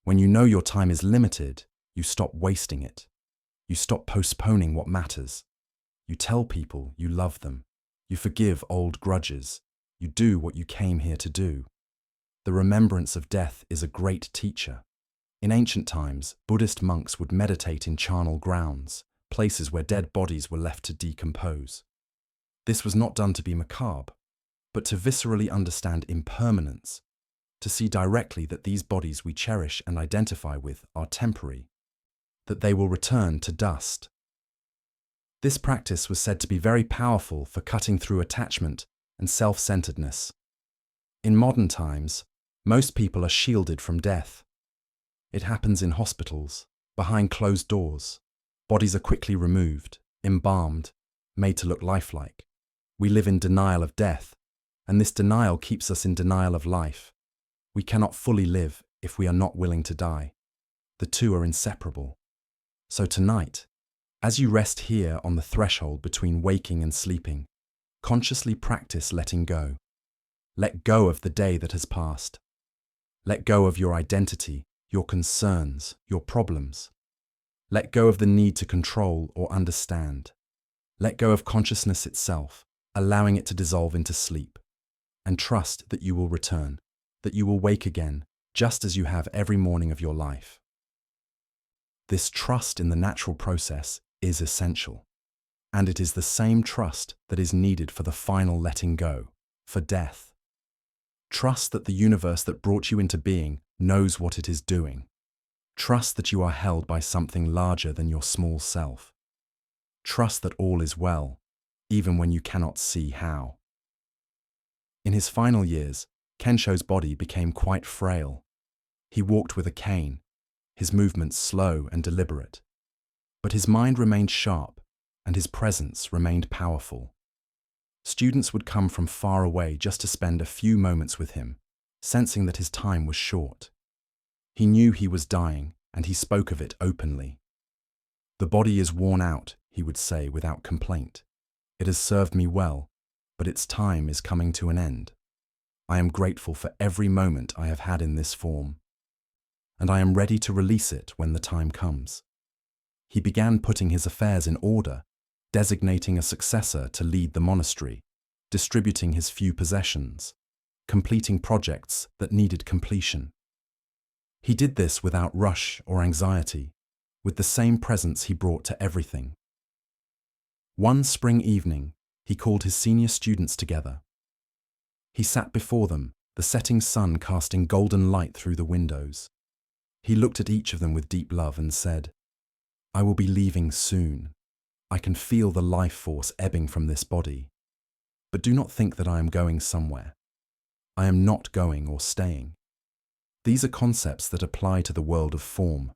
When you know your time is limited, you stop wasting it. You stop postponing what matters. You tell people you love them. You forgive old grudges. You do what you came here to do. The remembrance of death is a great teacher. In ancient times, Buddhist monks would meditate in charnel grounds, places where dead bodies were left to decompose. This was not done to be macabre, but to viscerally understand impermanence, to see directly that these bodies we cherish and identify with are temporary, that they will return to dust. This practice was said to be very powerful for cutting through attachment and self-centeredness. In modern times, most people are shielded from death. It happens in hospitals, behind closed doors. Bodies are quickly removed, embalmed, made to look lifelike. We live in denial of death, and this denial keeps us in denial of life. We cannot fully live if we are not willing to die. The two are inseparable. So tonight, as you rest here on the threshold between waking and sleeping, consciously practice letting go. Let go of the day that has passed. Let go of your identity, your concerns, your problems. Let go of the need to control or understand. Let go of consciousness itself, allowing it to dissolve into sleep. And trust that you will return, that you will wake again, just as you have every morning of your life. This trust in the natural process is essential. And it is the same trust that is needed for the final letting go, for death. Trust that the universe that brought you into being knows what it is doing. Trust that you are held by something larger than your small self. Trust that all is well, even when you cannot see how. In his final years, Kensho's body became quite frail. He walked with a cane, his movements slow and deliberate. But his mind remained sharp, and his presence remained powerful. Students would come from far away just to spend a few moments with him, sensing that his time was short. He knew he was dying, and he spoke of it openly. "The body is worn out," he would say without complaint. "It has served me well, but its time is coming to an end. I am grateful for every moment I have had in this form, and I am ready to release it when the time comes." He began putting his affairs in order, designating a successor to lead the monastery, distributing his few possessions, completing projects that needed completion. He did this without rush or anxiety, with the same presence he brought to everything. One spring evening, he called his senior students together. He sat before them, the setting sun casting golden light through the windows. He looked at each of them with deep love and said, "I will be leaving soon. I can feel the life force ebbing from this body. But do not think that I am going somewhere. I am not going or staying. These are concepts that apply to the world of form.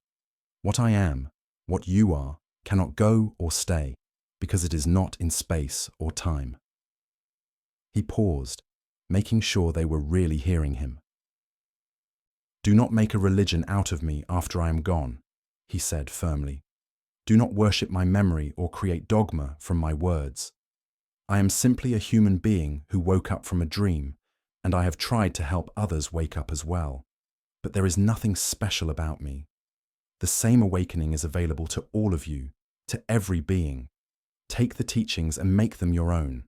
What I am, what you are, cannot go or stay, because it is not in space or time." He paused, making sure they were really hearing him. "Do not make a religion out of me after I am gone," he said firmly. "Do not worship my memory or create dogma from my words. I am simply a human being who woke up from a dream, and I have tried to help others wake up as well. But there is nothing special about me. The same awakening is available to all of you, to every being. Take the teachings and make them your own.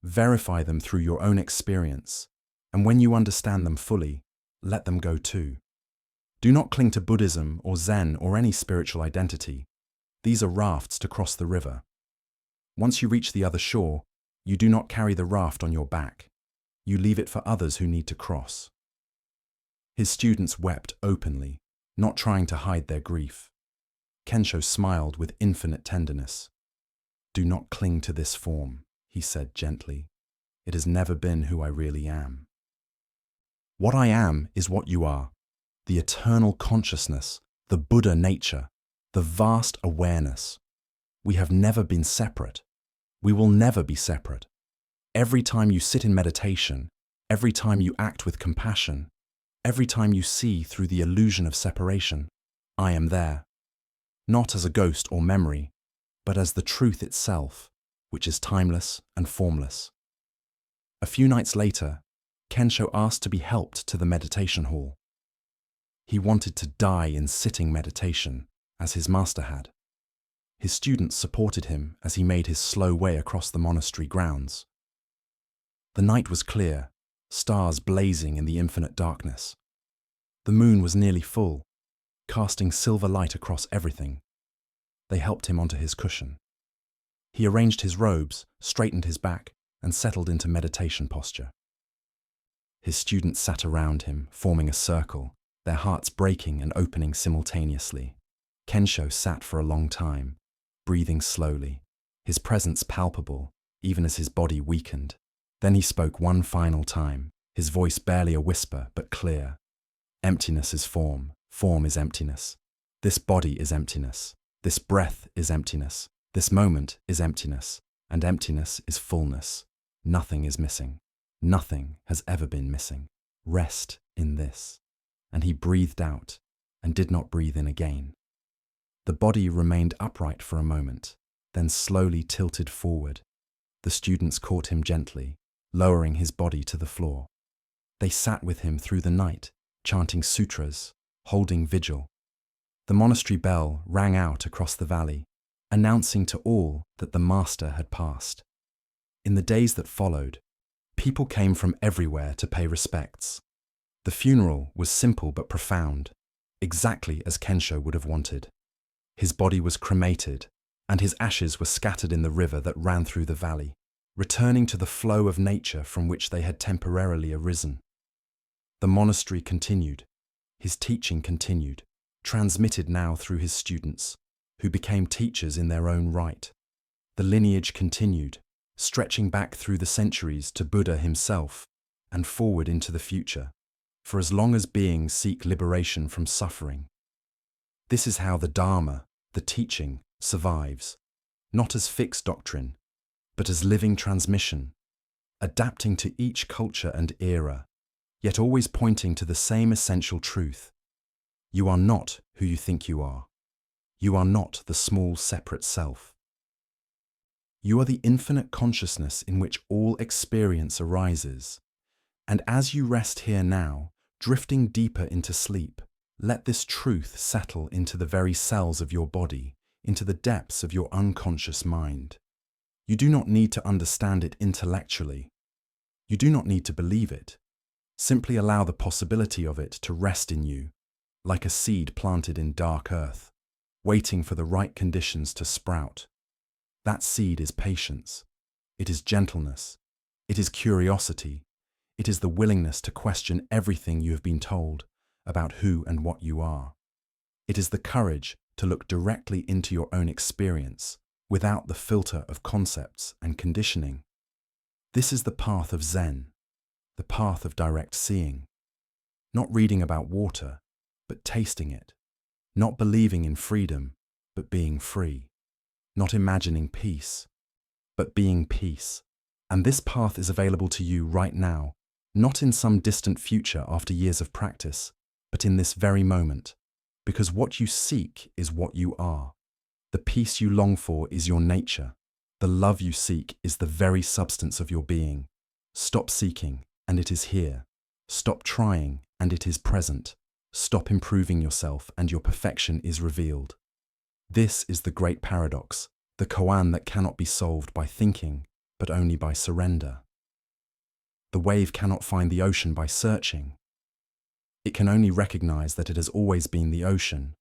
Verify them through your own experience, and when you understand them fully, let them go too. Do not cling to Buddhism or Zen or any spiritual identity. These are rafts to cross the river. Once you reach the other shore, you do not carry the raft on your back. You leave it for others who need to cross." His students wept openly, not trying to hide their grief. Kensho smiled with infinite tenderness. "Do not cling to this form," he said gently. "It has never been who I really am. What I am is what you are, the eternal consciousness, the Buddha nature, the vast awareness. We have never been separate. We will never be separate. Every time you sit in meditation, every time you act with compassion, every time you see through the illusion of separation, I am there. Not as a ghost or memory, but as the truth itself, which is timeless and formless." A few nights later, Kensho asked to be helped to the meditation hall. He wanted to die in sitting meditation, as his master had. His students supported him as he made his slow way across the monastery grounds. The night was clear, stars blazing in the infinite darkness. The moon was nearly full, casting silver light across everything. They helped him onto his cushion. He arranged his robes, straightened his back, and settled into meditation posture. His students sat around him, forming a circle, their hearts breaking and opening simultaneously. Kensho sat for a long time, breathing slowly, his presence palpable, even as his body weakened. Then he spoke one final time, his voice barely a whisper, but clear. "Emptiness is form, form is emptiness. This body is emptiness, this breath is emptiness, this moment is emptiness, and emptiness is fullness. Nothing is missing. Nothing has ever been missing. Rest in this." And he breathed out and did not breathe in again. The body remained upright for a moment, then slowly tilted forward. The students caught him gently, lowering his body to the floor. They sat with him through the night, chanting sutras, holding vigil. The monastery bell rang out across the valley, announcing to all that the master had passed. In the days that followed, people came from everywhere to pay respects. The funeral was simple but profound, exactly as Kensho would have wanted. His body was cremated, and his ashes were scattered in the river that ran through the valley, returning to the flow of nature from which they had temporarily arisen. The monastery continued. His teaching continued, transmitted now through his students, who became teachers in their own right. The lineage continued, stretching back through the centuries to Buddha himself and forward into the future, for as long as beings seek liberation from suffering. This is how the Dharma, the teaching, survives, not as fixed doctrine, but as living transmission, adapting to each culture and era, yet always pointing to the same essential truth. You are not who you think you are. You are not the small separate self. You are the infinite consciousness in which all experience arises. And as you rest here now, drifting deeper into sleep, let this truth settle into the very cells of your body, into the depths of your unconscious mind. You do not need to understand it intellectually. You do not need to believe it. Simply allow the possibility of it to rest in you, like a seed planted in dark earth, waiting for the right conditions to sprout. That seed is patience. It is gentleness. It is curiosity. It is the willingness to question everything you have been told about who and what you are. It is the courage to look directly into your own experience without the filter of concepts and conditioning. This is the path of Zen, the path of direct seeing. Not reading about water, but tasting it. Not believing in freedom, but being free. Not imagining peace, but being peace. And this path is available to you right now, not in some distant future after years of practice, but in this very moment. Because what you seek is what you are. The peace you long for is your nature. The love you seek is the very substance of your being. Stop seeking, and it is here. Stop trying, and it is present. Stop improving yourself, and your perfection is revealed. This is the great paradox, the koan that cannot be solved by thinking, but only by surrender. The wave cannot find the ocean by searching. It can only recognize that it has always been the ocean,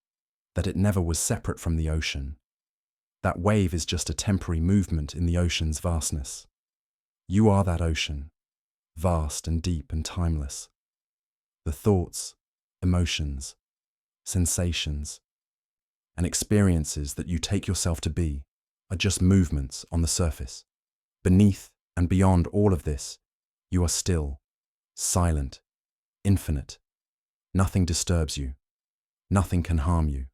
that it never was separate from the ocean. That wave is just a temporary movement in the ocean's vastness. You are that ocean, vast and deep and timeless. The thoughts, emotions, sensations, and experiences that you take yourself to be are just movements on the surface. Beneath and beyond all of this, you are still, silent, infinite. Nothing disturbs you. Nothing can harm you.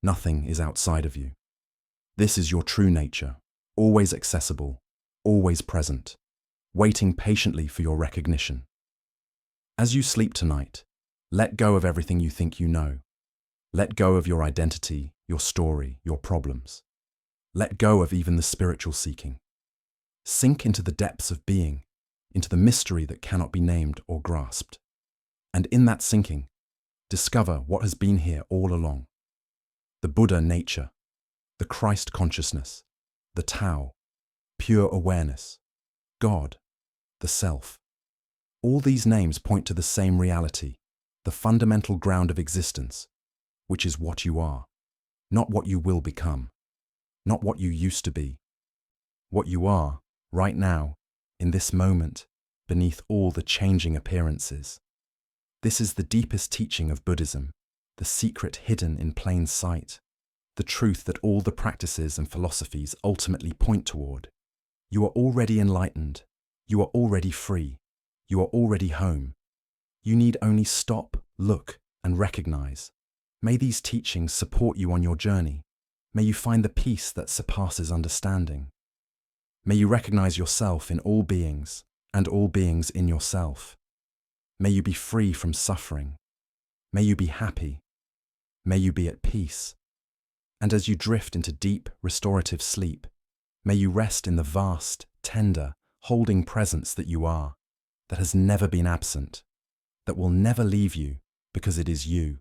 Nothing is outside of you. This is your true nature, always accessible, always present, waiting patiently for your recognition. As you sleep tonight, let go of everything you think you know. Let go of your identity, your story, your problems. Let go of even the spiritual seeking. Sink into the depths of being, into the mystery that cannot be named or grasped. And in that sinking, discover what has been here all along. The Buddha nature, the Christ consciousness, the Tao, pure awareness, God, the Self. All these names point to the same reality, the fundamental ground of existence, which is what you are, not what you will become, not what you used to be. What you are, right now, in this moment, beneath all the changing appearances. This is the deepest teaching of Buddhism, the secret hidden in plain sight, the truth that all the practices and philosophies ultimately point toward. You are already enlightened. You are already free. You are already home. You need only stop, look, and recognize. May these teachings support you on your journey. May you find the peace that surpasses understanding. May you recognize yourself in all beings, and all beings in yourself. May you be free from suffering. May you be happy. May you be at peace. And as you drift into deep, restorative sleep, may you rest in the vast, tender, holding presence that you are, that has never been absent, that will never leave you because it is you.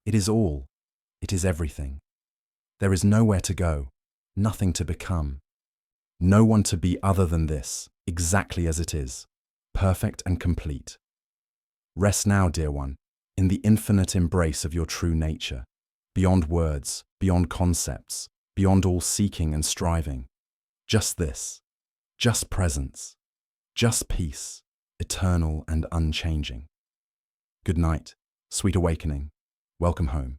It is all. It is everything. There is nowhere to go, nothing to become. No one to be other than this, exactly as it is, perfect and complete. Rest now, dear one, in the infinite embrace of your true nature, beyond words, beyond concepts, beyond all seeking and striving. Just this, just presence, just peace, eternal and unchanging. Good night, sweet awakening. Welcome home.